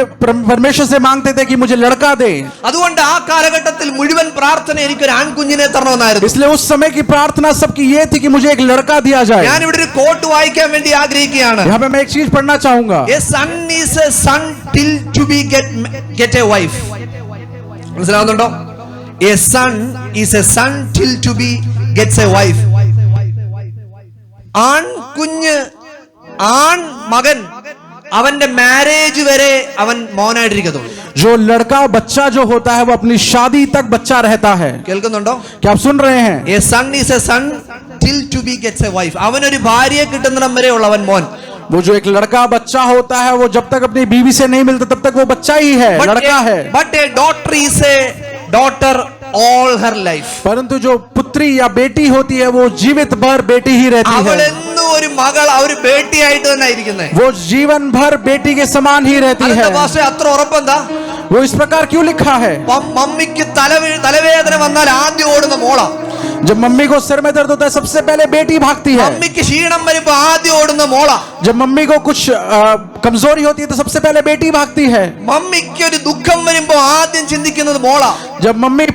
[SPEAKER 2] परमेश्वर से मांगते थे कि मुझे लड़का दे.
[SPEAKER 1] അതുകൊണ്ട് ആ കാലഘട്ടത്തിൽ മുഴുവൻ പ്രാർത്ഥന എനിക്കൊരു ആൺകുഞ്ഞിനെ തരണമെന്നായിരുന്നു.
[SPEAKER 2] इसलिए उस समय की प्रार्थना सबकी ये थी कि मुझे एक लड़का दिया जाए.
[SPEAKER 1] ഞാൻ ഇവിടെ ഒരു കോട്ട് വായിക്കാൻ വേണ്ടി ആഗ്രഹിക്കുകയാണ്.
[SPEAKER 2] यहाँ पे मैं एक चीज पढ़ना चाहूंगा.
[SPEAKER 1] A son is a son till to be get a wife. മനസ്സിലാവുന്നുണ്ടോ? A son is a son till to be gets a wife. ആൺ കുഞ്ഞ്, ആൺ മകൻ അവന്റെ മാരേജ് വരെ അവൻ മോനായിട്ടിരിക്കത്തുള്ളൂ.
[SPEAKER 2] जो लड़का बच्चा जो होता है वो अपनी शादी तक बच्चा रहता है.
[SPEAKER 1] കേൾക്കുന്നുണ്ടോ?
[SPEAKER 2] क्या आप सुन रहे हैं?
[SPEAKER 1] A son is a son till to be gets a wife. അവനൊരു ഭാര്യയെ കിട്ടുന്നിടം വരെ ഉള്ള അവൻ മോൻ.
[SPEAKER 2] वो जो एक लड़का बच्चा होता है वो जब तक अपनी बीवी से नहीं मिलता तब तक वो बच्चा ही है, लड़का है.
[SPEAKER 1] But a daughter is a daughter all her life.
[SPEAKER 2] परंतु जो पुत्री या बेटी होती है वो जीवित भर बेटी ही रहती
[SPEAKER 1] അവൾ
[SPEAKER 2] है.
[SPEAKER 1] എന്നും ഒരു മകൾ, ഒരു ബേട്ടിയായിട്ട് തന്നെ ഇരിക്കുന്നത്.
[SPEAKER 2] वो जीवन भर बेटी के समान ही रहती है.
[SPEAKER 1] പക്ഷേ അത്ര ഉറപ്പെന്താ?
[SPEAKER 2] वो इस प्रकार क्यों लिखा है?
[SPEAKER 1] മമ്മിക്ക് തലവേദന വന്നാൽ ആദ്യം ഓടുന്ന മോള.
[SPEAKER 2] जब मम्मी को सिर में दर्द होता है सबसे पहले बेटी भागती है.
[SPEAKER 1] മമ്മിക്ക് ക്ഷീണം വരുമ്പോ ആദ്യം ഓടുന്ന മോള.
[SPEAKER 2] जब मम्मी को कुछ कमजोरी होती है तो सबसे पहले बेटी भागती है.
[SPEAKER 1] മമ്മിക്ക് ഒരു ദുഃഖം വരുമ്പോ ആദ്യം ചിന്തിക്കുന്നത് മോള.
[SPEAKER 2] जब मम्मी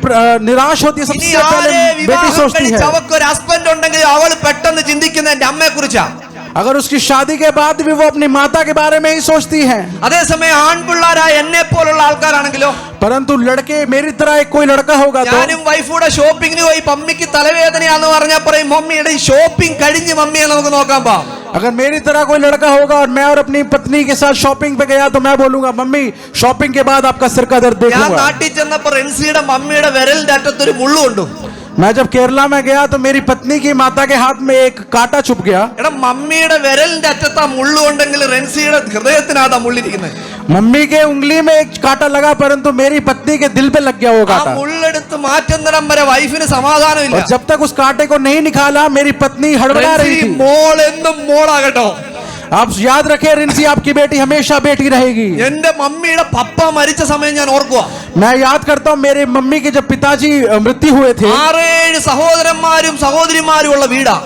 [SPEAKER 2] निराश होती है सबसे पहले बेटी सोचती है.
[SPEAKER 1] അവൾക്ക് ഒരു ഹസ്ബൻഡ് ഉണ്ടെങ്കിൽ അവൾ പെട്ടെന്ന് ചിന്തിക്കുന്നത് എന്റെ അമ്മയെ കുറിച്ചാ.
[SPEAKER 2] अगर उसकी शादी के बाद भी वो अपनी माता के बारे में ही सोचती है.
[SPEAKER 1] അതേസമയം ആൺപിള്ളാരായ എന്നെ പോലുള്ള ആൾക്കാരാണെങ്കിലോ,
[SPEAKER 2] परंतु लड़के मेरी तरह एक कोई लड़का होगा तो
[SPEAKER 1] ഞാനും വൈഫൂടെ ഷോപ്പിങ്ങിന് പോയി മമ്മിക്ക് തലവേദനയാന്ന് പറഞ്ഞാൽ പറയും മമ്മിയുടെ ഈ ഷോപ്പിംഗ് കഴിഞ്ഞ് മമ്മിയെ നമുക്ക് നോക്കാൻ പോവാം.
[SPEAKER 2] अगर मेरी तरह कोई लड़का होगा और मैं और अपनी पत्नी के साथ शॉपिंग पे गया तो मैं बोलूंगा मम्मी शॉपिंग के बाद आपका सिर का दर्द
[SPEAKER 1] ഞാൻ
[SPEAKER 2] देखूंगा.
[SPEAKER 1] നാട്ടിൽ ചെന്നപ്പോ റെൻസിയുടെ മമ്മിയുടെ വിരലിന്റെ അറ്റത്തൊരു മുള്ളുണ്ട്.
[SPEAKER 2] मैं जब केरला में गया तो मेरी पत्नी की माता के हाथ में एक कांटा चुभ गया.
[SPEAKER 1] എടാ മമ്മിയുടെ വിരലിന്റെ അറ്റത്താ മുള്ളുണ്ടെങ്കിൽ റെൻസിയുടെ ഹൃദയത്തിനകത്താ മുള്ളിരിക്കുന്നത്.
[SPEAKER 2] मम्मी के उंगली में एक कांटा लगा परंतु मेरी पत्नी के दिल पे लग गया वो
[SPEAKER 1] ആ
[SPEAKER 2] कांटा.
[SPEAKER 1] മുള്ളെടുത്ത് മാറ്റുന്നിടം വരെ വൈഫിന് സമാധാനമില്ല.
[SPEAKER 2] और जब तक उस कांटे को नहीं निकाला मेरी पत्नी हड़बड़ा रही थी.
[SPEAKER 1] മോൾ എന്നും മോളാകട്ടോ.
[SPEAKER 2] आप याद रखें रिंसी आपकी बेटी हमेशा बेटी रहेगी.
[SPEAKER 1] എന്റെ മമ്മിയുടെ പപ്പ മരിച്ച സമയം ഞാൻ ഓർക്കുക.
[SPEAKER 2] मैं याद करता हूँ मेरे मम्मी के जब पिताजी मृत्यु हुए थे
[SPEAKER 1] 6-7 സഹോദരന്മാരും സഹോദരിമാരും ഉള്ള വീടാ.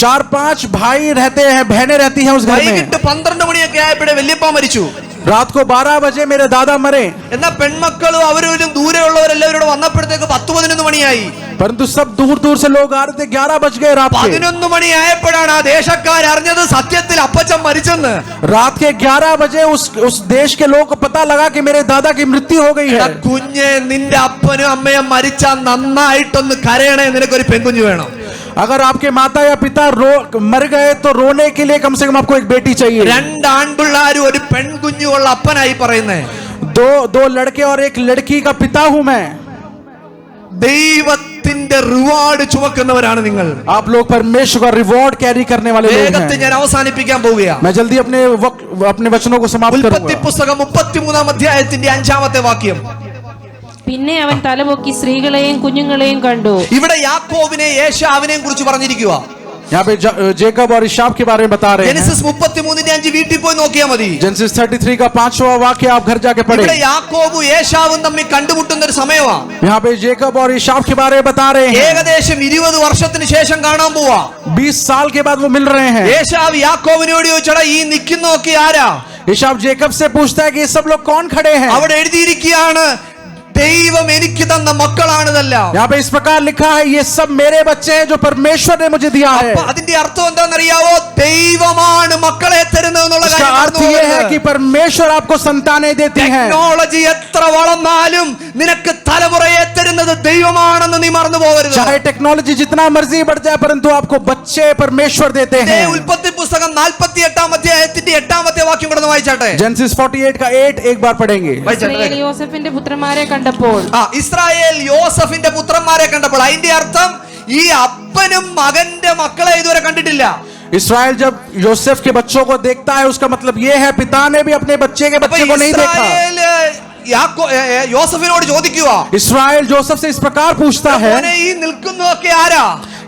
[SPEAKER 2] 4-5 भाई रहते हैं, बहनें रहती हैं उस घर में.
[SPEAKER 1] വൈകിട്ട് 12 മണിയൊക്കെ ആയപ്പോഴേ വല്യപ്പ മരിച്ചു.
[SPEAKER 2] रात को 12 बजे मेरे दादा मरे.
[SPEAKER 1] എന്നാ പെൺമക്കളും അവരും ദൂരെയുള്ളവരെല്ലാവരും ഇവിടെ വന്നപ്പോഴത്തേക്ക് 10-11 മണിയായി.
[SPEAKER 2] परंतु सब दूर दूर से लोग आ रहे थे. 11 बज गए रात के.
[SPEAKER 1] 11 മണിയായപ്പോഴാണ് ആ ദേശക്കാർ അറിഞ്ഞത് സത്യത്തിൽ അപ്പച്ചൻ മരിച്ചെന്ന്.
[SPEAKER 2] रात के 11 बजे उस देश के लोगों को पता लगा कि मेरे दादा की मृत्यु हो गई
[SPEAKER 1] എടാ
[SPEAKER 2] है.
[SPEAKER 1] കുഞ്ഞെ, നിന്റെ അപ്പനും അമ്മയും മരിച്ചാൽ നന്നായിട്ടൊന്ന് കരയണേ, നിനക്കൊരു പെൺകുഞ്ഞു വേണം.
[SPEAKER 2] अगर आपके माता या पिता मर गए तो रोने के लिए कम से कम आपको एक बेटी चाहिए.
[SPEAKER 1] 2 ആൺപിള്ളാരും ഒരു പെൺകുഞ്ഞുള്ള അപ്പനായി പറയുന്നേ.
[SPEAKER 2] दो लड़के और एक लड़की का पिता हूं मैं.
[SPEAKER 1] ദൈവത്തിന്റെ റിവാർഡ് ചുമക്കുന്നവരാണ് നിങ്ങൾ.
[SPEAKER 2] आप लोग परमेश्वर का रिवॉर्ड कैरी करने वाले लोग
[SPEAKER 1] വേഗത്തിൽ
[SPEAKER 2] हैं.
[SPEAKER 1] ഞാൻ അവസാനിപ്പിക്കാൻ പോവുകയാണ്.
[SPEAKER 2] मैं जल्दी अपने वचनों को समाप्त
[SPEAKER 1] ഉൽപ്പത്തി
[SPEAKER 2] करूंगा.
[SPEAKER 1] പുസ്തകം 33 അധ്യായത്തിന്റെ 5-ാമത്തെ വാക്യം.
[SPEAKER 3] പിന്നെ അവൻ തലപൊക്കി സ്ത്രീകളെയും കുഞ്ഞുങ്ങളെയും കണ്ടു.
[SPEAKER 1] ഇവിടെ യാക്കോബിനെ ഏശാവിനെയും കുറിച്ച് പറഞ്ഞിരിക്കുക.
[SPEAKER 2] यहाँ पे जेकब और इशाब के बारे में बता रहे हैं।
[SPEAKER 1] ജെനസിസ് 33:5 വീട്ടിൽ പോയി നോക്കിയാൽ മതി.
[SPEAKER 2] जेनेसिस 33 का 5वां वाक्य आप घर जाके
[SPEAKER 1] ഇവിടെ
[SPEAKER 2] पढ़े।
[SPEAKER 1] യാക്കോബും ഏശാവും തമ്മിൽ കണ്ടുമുട്ടുന്ന ഒരു സമയമാണ്.
[SPEAKER 2] यहाँ पे जेकब और इशाब के बारे में बता रहे हैं।
[SPEAKER 1] ഏകദേശം 20 വർഷത്തിന് ശേഷം കാണാൻ പോവാ.
[SPEAKER 2] 20 साल के बाद वो मिल रहे हैं।
[SPEAKER 1] ഏശാവ് യാക്കോബിനോട് ചോദിച്ചടാ ഈ നിൽക്കുന്നൊക്കെ ആരാ?
[SPEAKER 2] इशाब जेकब से पूछता है कि ये सब लोग कौन खड़े हैं?
[SPEAKER 1] അവിടെ എഴുതിയിരിക്കുകയാണ് ദൈവം എനിക്ക് തന്ന മക്കളാണിതെല്ലാം.
[SPEAKER 2] यहाँ पे इस प्रकार लिखा है ये सब मेरे बच्चे हैं जो परमेश्वर ने मुझे दिया है।
[SPEAKER 1] അപ്പൊ അതിന്റെ അർത്ഥം എന്താണെന്നറിയാവോ? ദൈവമാണ് മക്കളെ തരുന്നത് എന്നുള്ള
[SPEAKER 2] इसका अर्थ ये है कि परमेश्वर आपको संतानें देती हैं।
[SPEAKER 1] ടെക്നോളജി എത്ര വളർന്നാലും നിനക്ക് തലമുറയെ തരുന്നത് ദൈവമാണെന്ന് നീ മറന്നു പോകരുത്.
[SPEAKER 2] चाहे टेक्नोलॉजी जितना मर्जी बढ़ जाए परंतु आपको बच्चे परमेश्वर देते हैं।
[SPEAKER 1] ഉൽപ്പത്തി പുസ്തകം 48-ാം അധ്യായത്തിന്റെ 8-ാമത്തെ വാക്യം കൂടെ വായിച്ചാട്ടെ.
[SPEAKER 2] जेनेसिस 48 का 8 एक बार पढ़ेंगे।
[SPEAKER 3] ഇസ്രായേൽ യോസേഫിന്റെ പുത്രന്മാരെ കണ്ടപ്പോൾ
[SPEAKER 1] ഇസ്രായേൽ യോസഫിന്റെ പുത്രന്മാരെ കണ്ടപ്പോൾ അതിന്റെ അർത്ഥം ഈ അപ്പനും മകന്റെ മക്കളെ ഇതുവരെ കണ്ടിട്ടില്ല.
[SPEAKER 2] इस्राएल जब योसेफ के बच्चों को देखता है उसका मतलब ये है पिता ने भी अपने बच्चे के बच्चे को नहीं देखा।
[SPEAKER 1] യോസഫിനോട് ചോദിക്കുക,
[SPEAKER 2] इस्राएल जोसेफ से इस प्रकार पूछता है
[SPEAKER 1] ഈ നിൽക്കുന്നതൊക്കെ ആരാ?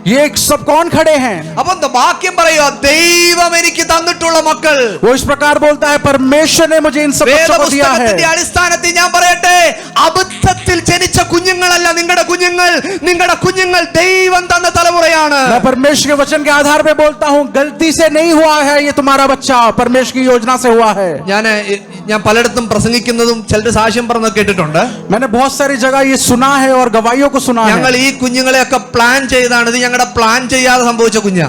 [SPEAKER 2] ये सब कौन खड़े हैं?
[SPEAKER 1] അപ്പൊ വാക്യം പറയുക ദൈവം എനിക്ക് തന്നിട്ടുള്ള മക്കൾ.
[SPEAKER 2] वो इस प्रकार बोलता है परमेश्वर ने मुझे इन सब बच्चों को दिया है।
[SPEAKER 1] വേദപുസ്തകത്തിന്റെ അടിസ്ഥാനത്തിൽ ഞാൻ പറയട്ടെ, അബദ്ധത്തിൽ ജനിച്ച കുഞ്ഞുങ്ങളല്ല നിങ്ങളുടെ കുഞ്ഞുങ്ങൾ. നിങ്ങളുടെ കുഞ്ഞുങ്ങൾ ദൈവം തന്ന തലമുറയാണ്.
[SPEAKER 2] मैं परमेश्वर के वचन के आधार पे बोलता हूँ गलती से नहीं हुआ है ये तुम्हारा बच्चा, परमेश्वर की योजना से हुआ है।
[SPEAKER 1] ഞാൻ പലയിടത്തും പ്രസംഗിക്കുന്നതും ചിലർ സാക്ഷ്യം പറഞ്ഞു കേട്ടിട്ടുണ്ട്.
[SPEAKER 2] मैंने बहुत सारी जगह ये सुना है और गवाहियों को सुना
[SPEAKER 1] ഞങ്ങൾ
[SPEAKER 2] है।
[SPEAKER 1] ഈ കുഞ്ഞുങ്ങളെയൊക്കെ പ്ലാൻ ചെയ്താണ്. ഇത് ഞങ്ങളുടെ പ്ലാൻ ചെയ്യാതെ സംഭവിച്ച കുഞ്ഞാ.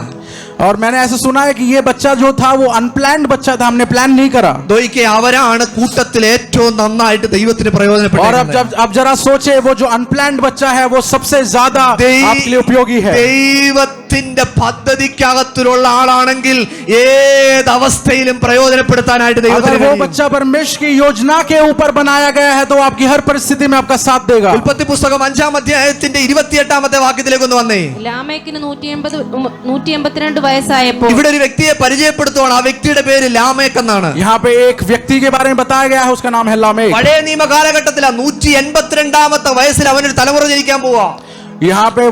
[SPEAKER 2] और मैंने ऐसा सुना है कि ये बच्चा जो था वो अनप्लान्ड बच्चा था, हमने प्लान नहीं करा।
[SPEAKER 1] ദോയിക്ക് അവരാണ് കൂട്ടത്തിൽ ഏറ്റവും നന്നായിട്ട് ദൈവത്തിന്
[SPEAKER 2] और अब
[SPEAKER 1] പ്രയോജനപ്പെട്ടത്.
[SPEAKER 2] जब आप जरा सोचे वो जो अनप्लान्ड बच्चा है वो सबसे ज्यादा आपके लिए उपयोगी है।
[SPEAKER 1] ദൈവത്തിന്റെ പദ്ധതിക്കകത്തിലുള്ള ആളാണെങ്കിൽ ഏത് അവസ്ഥയിലും പ്രയോജനപ്പെടുത്താനായിട്ട്
[SPEAKER 2] अगर
[SPEAKER 1] ദൈവത്തിന്
[SPEAKER 2] वो
[SPEAKER 1] കഴിയും.
[SPEAKER 2] बच्चा परमेश्वर की योजना के ऊपर बनाया गया है तो आपकी हर परिस्थिति में आपका साथ देगा।
[SPEAKER 1] ഉൽപ്പത്തി പുസ്തകം 5-ാം അധ്യായത്തിന്റെ 28-ാമത്തെ വാക്യത്തിലേക്ക് ഒന്ന് വന്നേ.
[SPEAKER 3] ലാമേക്കിന് 182 വയസ്സായപ്പോൾ
[SPEAKER 1] ഇവിടെ ഒരു വ്യക്തിയെ പരിചയപ്പെടുത്തുവാണ്. ആ വ്യക്തിയുടെ പേര് ലാമേക്ക് എന്നാണ്.
[SPEAKER 2] यहाँ पे एक व्यक्ति के बारे में बताया गया है, उसका नाम है लामेक।
[SPEAKER 1] പഴയ നിയമ കാലഘട്ടത്തിൽ 182-ാമത്തെ വയസ്സിൽ അവനൊരു തലമുറ ജനിക്കാൻ പോവാ.
[SPEAKER 2] यहाँ पे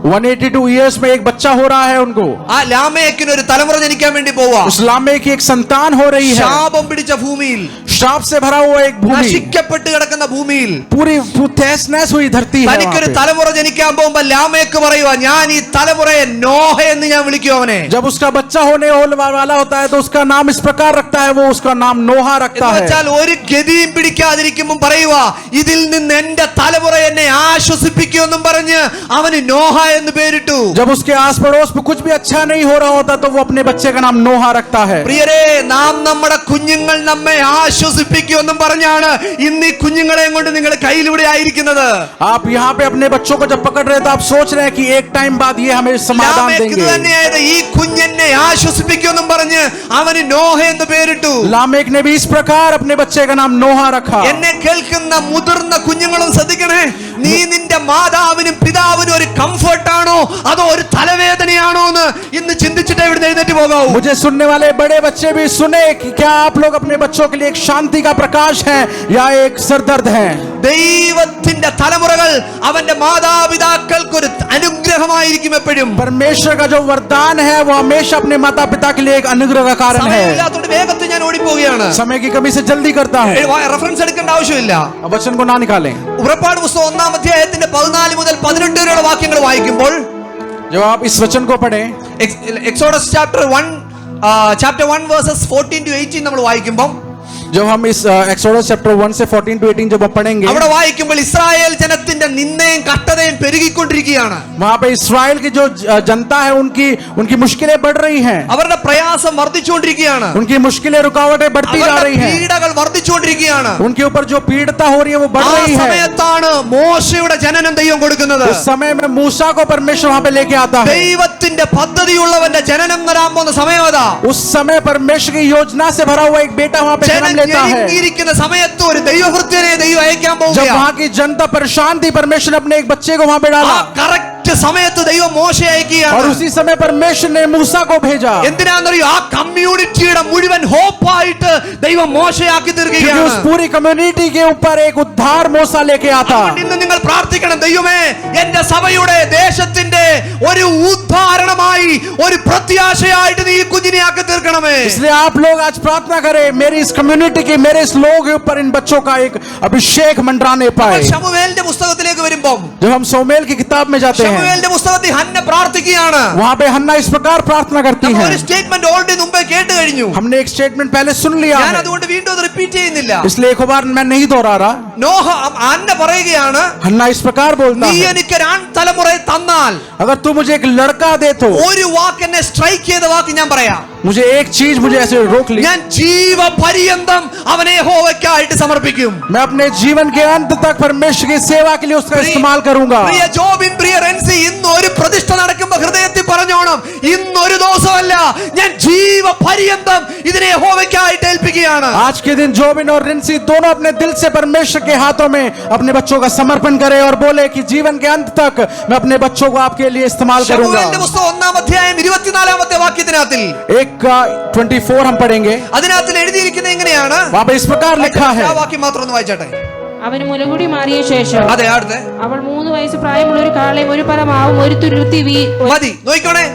[SPEAKER 2] 182 ईयर्स में एक बच्चा हो रहा है उनको।
[SPEAKER 1] ആ ലാമേക്കിന് ഒരു തലമുറ ജനിക്കാൻ വേണ്ടി പോവാ.
[SPEAKER 2] उस लामेक की एक संतान हो रही है,
[SPEAKER 1] ശാപം പിടിച്ച ഭൂമിയിൽ,
[SPEAKER 2] श्राप से भरा हुआ एक भूमि,
[SPEAKER 1] നശിക്കപ്പെട്ട് കിടക്കുന്ന ഭൂമിയിൽ
[SPEAKER 2] पूरी तहस नहस हुई धरती है।
[SPEAKER 1] തനിക്കൊരു
[SPEAKER 2] वहाँ पे।
[SPEAKER 1] തലമുറ ജനിക്കാൻ പോകുമ്പോ ലാമേക്ക് പറയുവാ, ഞാൻ ഈ തലമുറയെ നോഹ എന്ന് ഞാൻ വിളിക്കും അവനെ.
[SPEAKER 2] जब उसका बच्चा होने वाला होता है तो उसका नाम इस प्रकार रखता है, वो उसका नाम नोहा रखता है।
[SPEAKER 1] എന്നുവെച്ചാൽ ഒരു ഗതിയും പിടിക്കാതിരിക്കുമ്പോൾ പറയുവാ, ഇതിൽ നിന്ന് എന്റെ തലമുറ എന്നെ ആശ്വസിപ്പിക്കുമെന്നും പറഞ്ഞ് അവന് നോഹ എന്ന് പേരിട്ടു.
[SPEAKER 2] जब उसके आस पड़ोस में कुछ भी अच्छा नहीं हो रहा होता तो वो अपने बच्चे का नाम नोहा रखता है।
[SPEAKER 1] പ്രിയരേ, നാം നമ്മുടെ കുഞ്ഞുങ്ങൾ നമ്മെ ആശ്വസിപ്പിക്കുമെന്നും പറഞ്ഞാണ് ഇന്ന് ഈ കുഞ്ഞുങ്ങളെയും കൊണ്ട് നിങ്ങൾ കയ്യിലൂടെ ആയിരിക്കുന്നത്.
[SPEAKER 2] आप यहाँ पे अपने बच्चों को जब पकड़ रहे हैं तो आप सोच रहे हैं कि एक टाइम बाद ये हमें समाधान
[SPEAKER 1] ലാമേക്ക്
[SPEAKER 2] देंगे।
[SPEAKER 1] തന്നെയായത് ഈ കുഞ്ഞെന്നെ ആശ്വസിപ്പിക്കുമെന്നും പറഞ്ഞ് അവന് നോഹ എന്ന് പേരിട്ടു.
[SPEAKER 2] लामेक ने भी इस प्रकार अपने बच्चे का नाम नोहा रखा।
[SPEAKER 1] എന്നെ കേൾക്കുന്ന മുതിർന്ന കുഞ്ഞുങ്ങളും ശ്രദ്ധിക്കണേ, നീ നിന്റെ മാതാവിനും പിതാവിനും ഒരു കംഫർട്ടാണോ അതോ ഒരു തലവേദനയാണോ എന്ന് ഇന്ന് ചിന്തിച്ചിട്ട് ഇവിടെ എഴുന്നേറ്റ് പോകാവൂ.
[SPEAKER 2] मुझे सुनने वाले बड़े बच्चे भी सुने कि क्या आप लोग अपने बच्चों के लिए एक शांति का प्रकाश है या एक सरदर्द है।
[SPEAKER 1] ദൈവത്തിന്റെ തലമുറകൾ അവന്റെ മാതാപിതാക്കൾക്ക് ഒരു അനുഗ്രഹമായിരിക്കും എപ്പോഴും.
[SPEAKER 2] परमेश्वर का जो वरदान है वो हमेशा अपने माता पिता के लिए एक अनुग्रह का कारण है।
[SPEAKER 1] സമയമില്ലാത്തതുകൊണ്ട് വേഗത്തിൽ ഞാൻ ഓടിപ്പോവുകയാണ്.
[SPEAKER 2] समय की कमी से जल्दी करता हूँ,
[SPEAKER 1] റെഫറൻസ് എടുക്കേണ്ട ആവശ്യമില്ല.
[SPEAKER 2] अब वचन को ना निकालें।
[SPEAKER 1] പുറപ്പാട് പുസ്തകം 1-ാം അധ്യായത്തിന്റെ 14 മുതൽ 18 വരെയുള്ള വാക്യങ്ങൾ വായിക്കുമ്പോൾ,
[SPEAKER 2] जब आप इस वचन को पढ़ें,
[SPEAKER 1] എക്സോഡസ് ചാപ്റ്റർ 1 വേഴ്സസ് 14 to 18 നമ്മൾ വായിക്കുമ്പോൾ,
[SPEAKER 2] जब हम इस एक्सोडस चैप्टर 1 से 14 to 18 जब हम पढ़ेंगे,
[SPEAKER 1] അവിടെ വായിക്കുമ്പോൾ ഇസ്രായേൽ ജനത്തിന്റെ നിന്ദയും കഷ്ടതയും പെരുകിക്കൊണ്ടിരിക്കുകയാണ്.
[SPEAKER 2] वहाँ पे इस्राएल की जो जनता है उनकी मुश्किलें बढ़ रही हैं,
[SPEAKER 1] അവരുടെ പ്രയാസം വർദ്ധിച്ചുകൊണ്ടിരിക്കുകയാണ്.
[SPEAKER 2] उनकी मुश्किलें रुकावटें बढ़ती जा
[SPEAKER 1] അവരുടെ
[SPEAKER 2] रही हैं,
[SPEAKER 1] പീഡകൾ വർദ്ധിച്ചുകൊണ്ടിരിക്കുകയാണ്.
[SPEAKER 2] उनके ऊपर जो पीड़िता हो रही है वो बढ़
[SPEAKER 1] ആ
[SPEAKER 2] रही है।
[SPEAKER 1] സമയത്താണ് മോശയുടെ ജനനം ദൈവം കൊടുക്കുന്നത്.
[SPEAKER 2] उस समय में मूसा को परमेश्वर वहाँ पे लेके आता है।
[SPEAKER 1] ദൈവത്തിന്റെ പദ്ധതിയുള്ളവന്റെ ജനനം വരാൻ പോകുന്ന സമയം അതാ.
[SPEAKER 2] उस समय परमेश्वर की योजना से भरा हुआ एक बेटा वहाँ पे जन्म लेता है।
[SPEAKER 1] ജനിച്ചിരിക്കുന്ന സമയത്ത് ഒരു ദൈവഭൃത്യനെ ദൈവം അയക്കാൻ
[SPEAKER 2] जब
[SPEAKER 1] പോകുകയാണ്.
[SPEAKER 2] वहाँ की जनता परेशान थी परमेश्वर ने अपने एक बच्चे को वहाँ पे
[SPEAKER 1] ആ
[SPEAKER 2] डाला
[SPEAKER 1] കറക്റ്റ് സമയത്ത് ദൈവം മോശയെ
[SPEAKER 2] और
[SPEAKER 1] അയക്കുകയാണ്.
[SPEAKER 2] उसी समय परमेश्वर ने मूसा को भेजा,
[SPEAKER 1] എന്തിനാണെന്നറിയോ? ആ കമ്മ്യൂണിറ്റിയുടെ മുഴുവൻ ഹോപ്പായിട്ട് ദൈവം മോശയാക്കി
[SPEAKER 2] क्योंकि
[SPEAKER 1] തീർക്കുകയാണ്.
[SPEAKER 2] उस पूरी कम्युनिटी के ऊपर एक उद्धार मूसा लेके आता।
[SPEAKER 1] അതുകൊണ്ട് ഇന്ന് നിങ്ങൾ പ്രാർത്ഥിക്കണം, ദൈവമേ എന്റെ സഭയുടെ ദേശത്തിന്റെ ഒരു ഉദ്ധാര മരണമായി ഒരു പ്രത്യാശയായിട്ട് നീ ഈ കുഞ്ഞിനെ ആക്കി തീർക്കണമേ.
[SPEAKER 2] इसलिए आप लोग आज प्रार्थना करें मेरी इस कम्युनिटी की, मेरे इस लोग के ऊपर इन बच्चों का एक अभिषेक मंडराने पाए.
[SPEAKER 1] ശമൂവേലിന്റെ പുസ്തകത്തിലേക്ക് വരുമ്പോൾ
[SPEAKER 2] जब हम शमूएल की किताब में जाते हैं,
[SPEAKER 1] ശമൂവേലിന്റെ പുസ്തകത്തിൽ ഹന്ന പ്രാർത്ഥിക്കുകയാണ്.
[SPEAKER 2] वहां पे हन्ना इस प्रकार प्रार्थना करती है.
[SPEAKER 1] ഒരു സ്റ്റേറ്റ്മെന്റ് ഓൾറെഡി മുമ്പേ കേട്ട് കഴിഞ്ഞു.
[SPEAKER 2] हमने एक स्टेटमेंट पहले सुन लिया
[SPEAKER 1] ഞാൻ
[SPEAKER 2] है,
[SPEAKER 1] അതുകൊണ്ട് വീണ്ടും അത് റിപ്പീറ്റ് ചെയ്യുന്നില്ല.
[SPEAKER 2] इसलिए एक बार मैं नहीं दोहरा रहा.
[SPEAKER 1] നോഹ ഹന്ന പറയുകയാണ്,
[SPEAKER 2] हन्ना इस प्रकार बोलता
[SPEAKER 1] നീ
[SPEAKER 2] है,
[SPEAKER 1] എനിക്ക് ഒരു തലമുറയെ തന്നാൽ
[SPEAKER 2] अगर तू मुझे एक लड़का दे तो
[SPEAKER 1] ഒരു വാക്ക് എന്നെ സ്ട്രൈക്ക് ചെയ്ത വാക്ക് ഞാൻ പറയാം.
[SPEAKER 2] मुझे एक चीज मुझे ऐसे रोक ली,
[SPEAKER 1] ഞാൻ ജീവപര്യന്തം അവനെ യഹോവയ്ക്കായിട്ട് സമർപ്പിക്കും.
[SPEAKER 2] मैं अपने जीवन के अंत तक परमेश्वर की सेवा के लिए उसका इस्तेमाल करूंगा.
[SPEAKER 1] പ്രിയ ജോബിൻ, പ്രിയ റെൻസി, ഇന്ന് ഒരു പ്രതിഷ്ഠ നടക്കുമ്പോൾ ഹൃദയത്തിൽ പറഞ്ഞോണം, ഇന്നൊരു ദിവസമല്ല, ഞാൻ ജീവപര്യന്തം ഇതിനെ യഹോവയ്ക്കായിട്ട് ഏൽപ്പിക്കുകയാണ്.
[SPEAKER 2] आज के दिन जोबिन और रिंसी दोनों अपने दिल से परमेश्वर के हाथों में अपने बच्चों का समर्पण करें और बोले कि जीवन के अंत तक मैं अपने बच्चों को आपके लिए इस्तेमाल करूंगा.
[SPEAKER 1] ശമൂവേലിന്റെ പുസ്തകം 1-ാം അധ്യായം 24-ാമത്തെ വാക്യത്തിനകത്തിൽ
[SPEAKER 2] 1:24 हम पढ़ेंगे.
[SPEAKER 1] അതിനകത്തിൽ എഴുതിയിരിക്കുന്നത് എങ്ങനെയാണ്?
[SPEAKER 2] वहां पे इस प्रकार लिखा है,
[SPEAKER 1] ആ വാക്യം മാത്രം ഒന്ന് വായിച്ചാട്ടെ.
[SPEAKER 3] അവന് മുലകുടി മാറിയ ശേഷം
[SPEAKER 1] അതെ, അടുത്ത
[SPEAKER 3] അവൾ 3 വയസ്സ് പ്രായമുള്ള ഒരു കാളയും ഒരു പരമാവും ഒരു തുരുത്തി
[SPEAKER 1] മതി. നോക്കിക്കോണേ,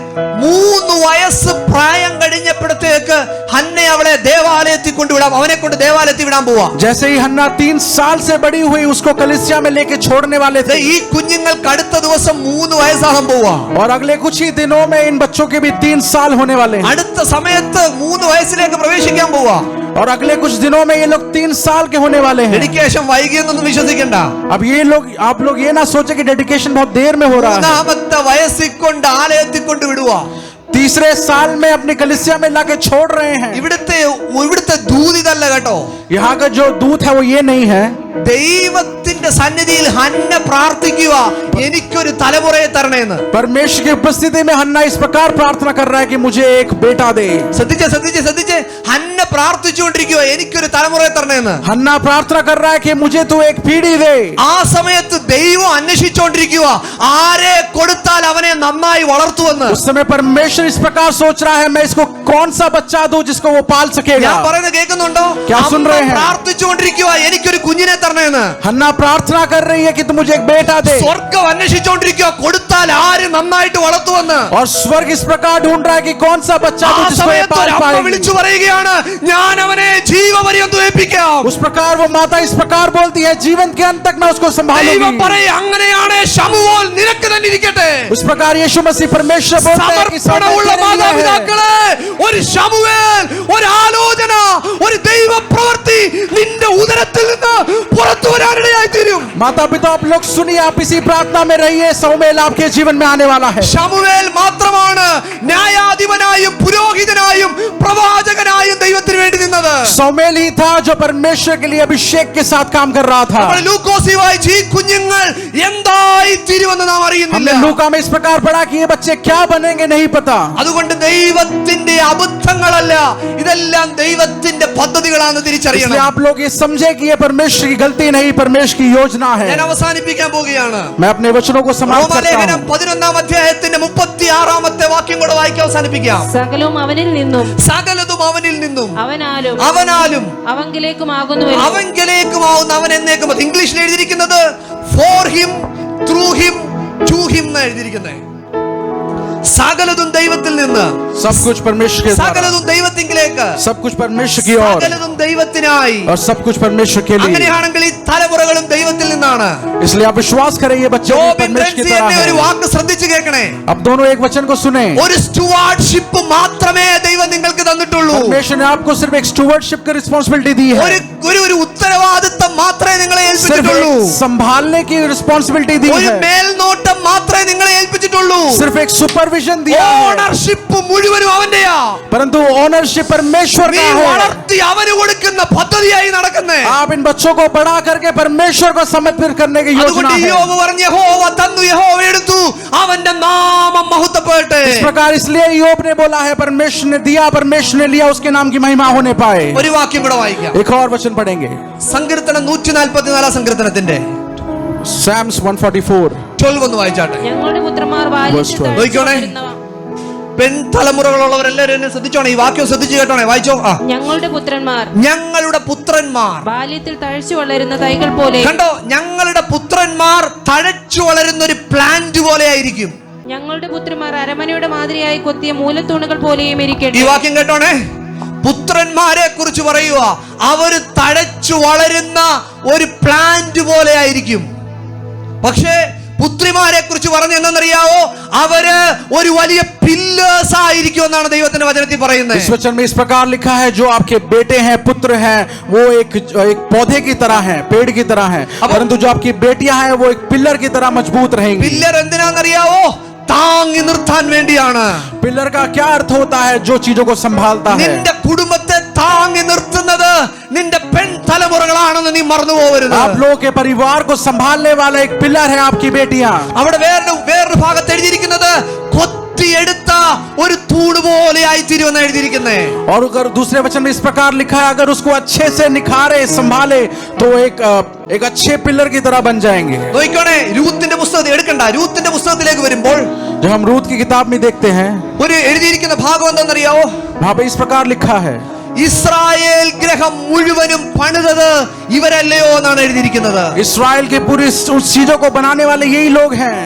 [SPEAKER 1] 3 വയസ്സ് പ്രായം കഴിഞ്ഞപ്പോഴത്തേക്ക് ഹന്ന അവളെ ദേവാലയത്തിൽ കൊണ്ടുവിടാം, അവനെ കൊണ്ട് ദേവാലയത്തിൽ വിടാൻ പോവാ.
[SPEAKER 2] जैसे ही हन्ना 3 साल से बड़ी हुई उसको कलीसिया में लेके छोड़ने वाले थे,
[SPEAKER 1] ഈ കുഞ്ഞുങ്ങൾക്ക് അടുത്ത ദിവസം 3 വയസ്സാകാൻ പോവാ.
[SPEAKER 2] और अगले कुछ ही दिनों में इन बच्चों के भी 3 साल होने वाले हैं.
[SPEAKER 1] അടുത്ത സമയത്ത് 3 വയസ്സിലേക്ക് പ്രവേശിക്കാൻ പോവാ.
[SPEAKER 2] और अगले कुछ दिनों में ये लोग 3 साल के होने वाले हैं.
[SPEAKER 1] ഡെഡിക്കേഷൻ വൈകിയെന്നൊന്നും വിശ്വസിക്കണ്ട.
[SPEAKER 2] अब ये लोग, आप लोग ये ना सोचे कि डेडिकेशन बहुत देर में हो रहा है.
[SPEAKER 1] 3-ാമത്തെ വയസ്സിൽ കൊണ്ട് ആലയത്തിൽ കൊണ്ട് വിടുവാ.
[SPEAKER 2] तीसरे साल में अपनी कलीसिया में लाके छोड़ रहे हैं.
[SPEAKER 1] ഇവിടുത്തെ ദൂതിതല്ല കേട്ടോ.
[SPEAKER 2] यहाँ का जो दूत है वो ये नहीं है.
[SPEAKER 1] ദൈവത്തിന്റെ സന്നിധിയിൽ ഹന്ന പ്രാർത്ഥിക്കുക, എനിക്കൊരു തലമുറയെ തരണേന്ന്.
[SPEAKER 2] परमेश्वर की उपस्थिति में हन्ना इस प्रकार प्रार्थना कर रहा है कि मुझे एक बेटा दे.
[SPEAKER 1] ശ്രദ്ധിച്ചേ, ഹന്ന പ്രാർത്ഥിച്ചുകൊണ്ടിരിക്കുക, എനിക്കൊരു തലമുറയെ തരണേന്ന്.
[SPEAKER 2] हन्ना प्रार्थना कर रहा है कि मुझे तू एक पीढ़ी दे.
[SPEAKER 1] ആ സമയത്ത് ദൈവം അന്വേഷിച്ചുകൊണ്ടിരിക്കുക, ആരെ കൊടുത്താൽ അവനെ നന്നായി വളർത്തുമെന്ന്.
[SPEAKER 2] उस समय परमेश्वर इस प्रकार सोच रहा है, मैं इसको कौन सा बच्चा दूं जिसको वो पाल सकेगा.
[SPEAKER 1] ഞാൻ പറയുന്നത് കേൾക്കുന്നുണ്ടോ?
[SPEAKER 2] क्या सुन रहे हैं?
[SPEAKER 1] പ്രാർത്ഥിച്ചുകൊണ്ടിരിക്കുക, എനിക്കൊരു കുഞ്ഞിനെ തരണേന്ന്.
[SPEAKER 2] हन्ना प्रार्थना कर रही है कि तू मुझे एक बेटा दे.
[SPEAKER 1] സ്വർഗം അന്വേഷിച്ചുകൊണ്ടിരിക്കുക, കൊടുത്താൽ ആര് നന്നായിട്ട് വളർത്തുമെന്ന്.
[SPEAKER 2] और स्वर्ग इस प्रकार ढूंढ रहा है कि कौन सा बच्चा
[SPEAKER 1] ആ
[SPEAKER 2] दूं जिसको ये
[SPEAKER 1] സമയത്ത്
[SPEAKER 2] पाल
[SPEAKER 1] ഒരു അമ്മ
[SPEAKER 2] पाएगी.
[SPEAKER 1] വിളിച്ചു പറയുകയാണ്, ഞാൻ അവനെ ജീവപര്യന്തം ഏൽപ്പിക്കാം.
[SPEAKER 2] उस प्रकार वो माता इस प्रकार बोलती है, जीवन के अंत तक मैं उसको
[SPEAKER 1] ദൈവം
[SPEAKER 2] संभालूंगी.
[SPEAKER 1] പറയും, അങ്ങനെയാണ് ശമൂവേൽ നിനക്ക് തന്നെ ഇരിക്കട്ടെ.
[SPEAKER 2] उस प्रकार यीशु मसीह परमेश्वर बोलता है कि
[SPEAKER 1] സമർപ്പണമുള്ള മാതാപിതാക്കളെ, ഒരു ശമൂവേൽ, ഒരു ആലോചന, ഒരു ദൈവ പ്രവൃത്തി നിന്റെ ഉദരത്തിൽ നിന്ന് പുറത്തു വരാനിടയായി തീരും.
[SPEAKER 2] माता पिता आप लोग सुनिए, आप इसी प्रार्थना में रहिए, शमूएल आपके जीवन में आने वाला है.
[SPEAKER 1] ശമൂവേൽ മാത്രമാണ് ന്യായാധിപനായും പുരോഹിതനായും പ്രവാചകനായും ദൈവത്തിന് വേണ്ടി നിന്നത്.
[SPEAKER 2] शमूएल ही था जो परमेश्वर के लिए अभिषेक के साथ काम कर रहा था.
[SPEAKER 1] നമ്മൾ ലൂക്കോസിൽ വായിച്ച ഈ കുഞ്ഞുങ്ങൾ എന്തായി തീരുമെന്ന് നാം അറിയുന്നില്ല.
[SPEAKER 2] हमने लूका में इस प्रकार पढ़ा कि ये बच्चे क्या बनेंगे नहीं पता.
[SPEAKER 1] അതുകൊണ്ട് ദൈവത്തിന്റെ അബദ്ധങ്ങളല്ല, ഇതെല്ലാം ദൈവത്തിന്റെ പദ്ധതികളാണെന്ന്
[SPEAKER 2] इसलिए
[SPEAKER 1] തിരിച്ചറിയണം.
[SPEAKER 2] आप लोग ये समझे कि ये परमेश्वर की गलती नहीं, परमेश्वर की योजना है.
[SPEAKER 1] ഞാൻ അവസാനിപ്പിക്കാൻ പോവുകയാണ്.
[SPEAKER 2] मैं अपने वचनों को समाप्त करता
[SPEAKER 1] റോമാലേഖനം
[SPEAKER 2] हूं.
[SPEAKER 1] 11-ാം അധ്യായത്തിന്റെ 36-ാമത്തെ വാക്യം കൂടെ വായിക്കാൻ അവസാനിപ്പിക്കാം.
[SPEAKER 3] സകലവും അവനിൽ നിന്നും
[SPEAKER 1] സകലതും അവനിൽ നിന്നും
[SPEAKER 3] അവനാലും അവങ്കിലേക്കുമാകുന്നുവല്ലോ.
[SPEAKER 1] അവങ്കിലേക്കുമാവുന്ന അവൻ എന്നേക്കും. ഇംഗ്ലീഷിൽ എഴുതിയിരിക്കുന്നത് for him, through him, to him എന്ന് എഴുതിയിരിക്കുന്നത്. സകലതും ദൈവത്തിൽ നിന്ന്,
[SPEAKER 2] सब कुछ परमेश्वर के द्वारा,
[SPEAKER 1] സകലതും ദൈവത്തിലേക്ക്,
[SPEAKER 2] सब कुछ परमेश्वर की ओर,
[SPEAKER 1] സകലതും ദൈവത്തിനായി.
[SPEAKER 2] और सब कुछ परमेश्वर के लिए.
[SPEAKER 1] അങ്ങനെയാണെങ്കിൽ ഈ തലമുറകളും ദൈവത്തിൽ നിന്നാണ്.
[SPEAKER 2] इसलिए आप विश्वास करें ये बच्चे भी
[SPEAKER 1] ജോബിൻ
[SPEAKER 2] परमेश्वर की
[SPEAKER 1] റെൻസി
[SPEAKER 2] तरह
[SPEAKER 1] എന്നെ ഒരു
[SPEAKER 2] हैं.
[SPEAKER 1] വാക്ക് ശ്രദ്ധിച്ചു കേൾക്കണേ.
[SPEAKER 2] अब दोनों एक वचन को सुने.
[SPEAKER 1] ഒരു സ്റ്റുവാർഡ്ഷിപ്പ് മാത്രമേ ദൈവം നിങ്ങൾക്ക് തന്നിട്ടുള്ളൂ.
[SPEAKER 2] परमेश्वर ने आपको सिर्फ एक स्टुवर्डशिप की रिस्पांसिबिलिटी दी है.
[SPEAKER 1] ഒരു ഉത്തരവാദിത്തം മാത്രമേ നിങ്ങളെ
[SPEAKER 2] सिर्फ
[SPEAKER 1] ഏൽപ്പിച്ചിട്ടുള്ളൂ.
[SPEAKER 2] एक संभालने की रिस्पांसिबिलिटी दी
[SPEAKER 1] ഒരു
[SPEAKER 2] है.
[SPEAKER 1] മേൽനോട്ടം മാത്രമേ നിങ്ങളെ ഏൽപ്പിച്ചിട്ടുള്ളൂ.
[SPEAKER 2] सिर्फ एक सुपरविजन दिया है.
[SPEAKER 1] ഓണർഷിപ്പ് മുഴുവനും അവന്റെയാ.
[SPEAKER 2] परंतु ओनरशिप परमेश्वर
[SPEAKER 1] നീ
[SPEAKER 2] का है.
[SPEAKER 1] വളർത്തി അവന് കൊടുക്കുന്ന പദ്ധതിയായി നടക്കുന്നേ.
[SPEAKER 2] आप इन बच्चों को बड़ा करके परमेश्वर को समर्पित करने की योजना
[SPEAKER 1] അതുകൊണ്ട്
[SPEAKER 2] है.
[SPEAKER 1] യോബ് പറഞ്ഞു, യഹോവ തന്നു, യഹോവ എടുത്തു, അവന്റെ നാമം മഹത്വപ്പെടട്ടെ.
[SPEAKER 2] इस प्रकार इसलिए യോब ने बोला है, परमेश्वर ने दिया, परमेश्वर ने लिया, उसके नाम की महिमा होने पाए.
[SPEAKER 1] ഒരു വാക്യം കൂടെ വായിക്കാം.
[SPEAKER 2] एक और वचन पढ़ेंगे.
[SPEAKER 1] സങ്കീർത്തനം 144 സങ്കീർത്തനത്തിന്റെ
[SPEAKER 2] Psalms 144.
[SPEAKER 1] 12 ഒന്ന് വായിച്ചാട്ടെ.
[SPEAKER 3] ഞങ്ങളുടെ പുത്രന്മാർ ബാല്യത്തിൽ
[SPEAKER 1] നോക്കിക്കോണേ. പെൺതലമുറകളുള്ളവരെല്ലാവരും എന്നെ ശ്രദ്ധിച്ചോണേ, ഈ വാക്യം ശ്രദ്ധിച്ചു കേട്ടോണേ, വായിച്ചോ.
[SPEAKER 3] ഞങ്ങളുടെ പുത്രന്മാർ ബാല്യത്തിൽ തഴച്ചു വളരുന്ന തൈകൾ പോലെ.
[SPEAKER 1] കണ്ടോ, ഞങ്ങളുടെ പുത്രന്മാർ തഴച്ചു വളരുന്ന ഒരു പ്ലാന്റ് പോലെ ആയിരിക്കും.
[SPEAKER 3] ഞങ്ങളുടെ പുത്രിമാർ അരമനയുടെ മാതിരിയായി കൊത്തിയ മൂലത്തൂണുകൾ പോലെയും
[SPEAKER 1] ഈ
[SPEAKER 3] ഇരിക്കട്ടെ.
[SPEAKER 1] വാക്യം കേട്ടോണേ, പുത്രന്മാരെ കുറിച്ച് പറയുക. അവര് തഴച്ചു വളരുന്ന ഒരു പ്ലാന്റ് പോലെ ആയിരിക്കും. പക്ഷേ പുത്രിമാരെ കുറിച്ച് പറഞ്ഞ എന്തെന്നറിയാവോ? അവര് ഒരു വലിയ പില്ലേഴ്സ് ആയിരിക്കും എന്നാണ് ദൈവത്തിന്റെ വചനത്തിൽ പറയുന്നത്.
[SPEAKER 2] इस वचन में इस प्रकार लिखा है, जो आपके बेटे हैं, पुत्र हैं, वो एक पौधे की तरह हैं, पेड़ की तरह हैं, परंतु जो आपकी बेटियां हैं वो एक पिलर की तरह मजबूत रहेंगी.
[SPEAKER 1] പില്ലർ എന്തിനാണെന്നറിയാവോ? താങ്ങി നിർത്താൻ വേണ്ടിയാണ്.
[SPEAKER 2] पिलर का क्या अर्थ होता है? जो चीजों को संभालता है.
[SPEAKER 1] നിന്റെ കുടുംബത്തെ താങ്ങി നിർത്തുന്നത് നിന്റെ പെൺ തലമുറകളാണെന്ന് നീ മറന്നു പോകരുത്.
[SPEAKER 2] आप लोगों के परिवार को संभालने वाला एक पिलर है आपकी बेटियां.
[SPEAKER 1] അവിടെ വേറൊരു ഭാഗത്ത് എഴുതിയിരിക്കുന്നത് കൊത്തിയെടുത്ത ഒരു തൂണ് പോലെ ആയിത്തീരുമെന്ന് എഴുതിയിരിക്കുന്നേ.
[SPEAKER 2] और अगर दूसरे वचन में इस प्रकार लिखा है, अगर उसको अच्छे से निखारे संभाले तो एक अच्छे पिलर की तरह बन जाएंगे.
[SPEAKER 1] നോക്കിക്കോണേ, രൂത്തിന്റെ പുസ്തകത്തിൽ എടുക്കണ്ട, രൂത്തിന്റെ പുസ്തകത്തിലേക്ക് വരുമ്പോൾ
[SPEAKER 2] जब हम रूत की किताब में देखते हैं,
[SPEAKER 1] ഒരു എഴുതിയിരിക്കുന്ന ഭാഗം എന്താണെന്നറിയാവോ?
[SPEAKER 2] वहां पे इस प्रकार लिखा है,
[SPEAKER 1] ഇസ്രായേൽ ഗ്രഹം മുഴുവനും പണിതത് ഇവരല്ലയോ എന്നാണ് എഴുതിയിരിക്കുന്നത്.
[SPEAKER 2] इस्राएल के पूरी उस चीजों को बनाने वाले यही लोग हैं.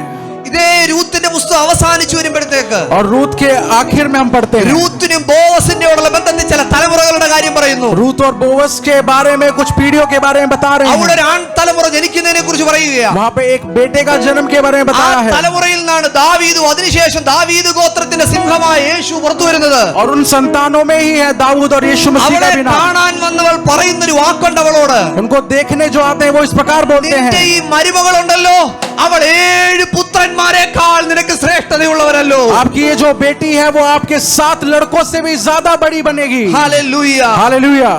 [SPEAKER 1] ഇതേ രൂത്തിന്റെ പുസ്തകം അവസാനിച്ചു വരുമ്പോഴത്തേക്ക്
[SPEAKER 2] और रूत के आखिर में हम पढ़ते हैं,
[SPEAKER 1] രൂത്തിനും ബോവസിന്റെയോടുള്ള ബന്ധത്തിൽ ചില തലമുറകളുടെ കാര്യം പറയുന്നു.
[SPEAKER 2] रूत और बोवस के बारे में, कुछ पीढ़ियों के बारे में बता रहे
[SPEAKER 1] അവിടെ
[SPEAKER 2] हैं.
[SPEAKER 1] ഒരു ആൺ തലമുറ ജനിക്കുന്നതിനെ കുറിച്ച് പറയുകയാണ്.
[SPEAKER 2] वहां पे एक बेटे का जन्म के बारे में
[SPEAKER 1] ആ
[SPEAKER 2] बताया है.
[SPEAKER 1] തലമുറയിൽ നിന്നാണ് ദാവീദും അതിനുശേഷം ദാവീദ് ഗോത്രത്തിന്റെ സിംഹമായ യേശു പുറത്തു വരുന്നത്.
[SPEAKER 2] और उन संतानों में ही है दाऊद और यीशु मसीह
[SPEAKER 1] അവളെ
[SPEAKER 2] का भी नाम.
[SPEAKER 1] കാണാൻ വന്നവൾ പറയുന്നൊരു വാക്കുണ്ട് അവളോട്,
[SPEAKER 2] उनको देखने जो आते हैं वो इस प्रकार बोलते
[SPEAKER 1] നിന്റെ
[SPEAKER 2] हैं,
[SPEAKER 1] ഈ മരുമകളുണ്ടല്ലോ, അവൾ 7 പുത്രന്മാരെക്കാൾ നിനക്ക് ശ്രേഷ്ഠതയുള്ളവരല്ലോ.
[SPEAKER 2] आपकी ये जो बेटी है वो आपके 7 लड़कों से भी ज्यादा बड़ी बनेगी.
[SPEAKER 1] ഹല്ലേലൂയ.
[SPEAKER 2] हालेलुया.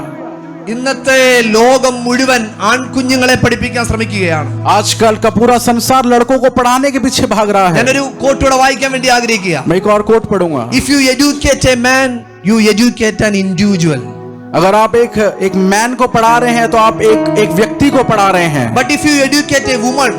[SPEAKER 1] ഇന്നത്തെ ലോകം മുഴുവൻ ആൺകുഞ്ഞുങ്ങളെ പഠിപ്പിക്കാൻ ശ്രമിക്കുകയാണ്.
[SPEAKER 2] आजकल का पूरा संसार लड़कों को पढ़ाने के पीछे भाग रहा है.
[SPEAKER 1] ഞാനൊരു കോട്ടൂടെ വായിക്കാൻ വേണ്ടി ആഗ്രഹിക്കുക.
[SPEAKER 2] मैं एक और कोट पढ़ूंगा.
[SPEAKER 1] If you educate a man, you educate an individual.
[SPEAKER 2] अगर आप एक मैन को पढ़ा रहे हैं तो आप एक व्यक्ति को पढ़ा रहे हैं.
[SPEAKER 1] But if you educate a woman,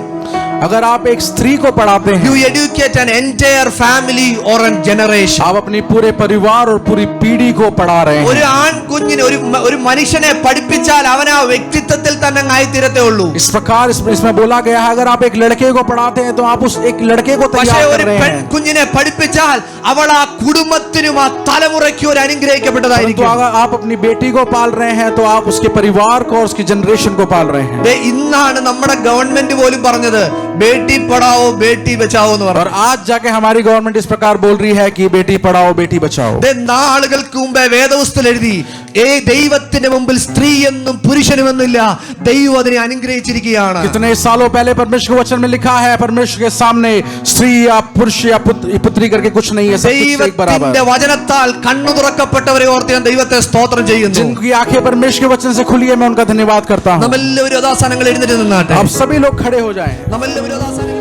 [SPEAKER 2] अगर आप एक स्त्री को पढ़ाते हैं,
[SPEAKER 1] you educate an entire family or a generation.
[SPEAKER 2] आप अपनी पूरे परिवार और पूरी पीढ़ी को पढ़ा रहे
[SPEAKER 1] ഒരു
[SPEAKER 2] हैं.
[SPEAKER 1] ആൺകുഞ്ഞിനെ ഒരു മനുഷ്യനെ പഠിപ്പിച്ചാൽ അവൻ ആ വ്യക്തിത്വത്തിൽ തന്നെ ആയിത്തീരത്തേ ഉള്ളൂ.
[SPEAKER 2] इस प्रकार इसमें बोला गया है, अगर आप एक लड़के को पढ़ाते हैं तो आप उस एक लड़के को
[SPEAKER 1] പക്ഷേ
[SPEAKER 2] तैयार
[SPEAKER 1] ഒരു
[SPEAKER 2] कर रहे हैं.
[SPEAKER 1] പെൺകുഞ്ഞിനെ പഠിപ്പിച്ചാൽ അവൾ ആ കുടുംബത്തിനും ആ തലമുറയ്ക്കും ഒരു
[SPEAKER 2] परंतु
[SPEAKER 1] അനുഗ്രഹിക്കപ്പെട്ടതായിരിക്കും.
[SPEAKER 2] अगर आप अपनी बेटी को पाल रहे हैं तो आप उसके परिवार को और उसकी जनरेशन को पाल रहे हैं.
[SPEAKER 1] ദേ, ഇന്നാണ് നമ്മുടെ ഗവൺമെന്റ് പോലും പറഞ്ഞത് ബേട്ടി പഠാവോ ബേട്ടി ബച്ചാവോ എന്ന്
[SPEAKER 2] और
[SPEAKER 1] പറഞ്ഞു.
[SPEAKER 2] आज जाके हमारी गवर्नमेंट इस प्रकार बोल रही है कि बेटी पढ़ाओ बेटी बचाओ.
[SPEAKER 1] ദേ, നാളുകൾക്ക് മുമ്പേ വേദപുസ്തകത്തിൽ എഴുതി, ദൈവത്തിന്റെ മുമ്പിൽ സ്ത്രീ എന്നും പുരുഷനുമെന്നില്ല, ദൈവം അതിനെ അനുഗ്രഹിച്ചിരിക്കുകയാണ്.
[SPEAKER 2] कितने सालों पहले परमेश्वर के वचन में लिखा है, परमेश्वर के सामने स्त्री या पुरुष या पुत्री करके कुछ नहीं है, सब कुछ एक बराबर.
[SPEAKER 1] ദൈവത്തിന്റെ വചനത്താൽ കണ്ണു തുറക്കപ്പെട്ടവരെ ഓർത്ത് ഞാൻ ദൈവത്തെ സ്തോത്രം ചെയ്യുന്നു.
[SPEAKER 2] जिनकी आंखें परमेश्वर के वचन से खुली है, मैं उनका धन्यवाद करता हूँ.
[SPEAKER 1] നമ്മളെല്ലാവരും യഥാസ്ഥാനങ്ങൾ എഴുന്നേറ്റ് നിന്നാട്ടെ.
[SPEAKER 2] आप सभी लोग खड़े हो जाएं.
[SPEAKER 1] നമ്മളെല്ലാവരും യഥാസ്ഥാനങ്ങൾ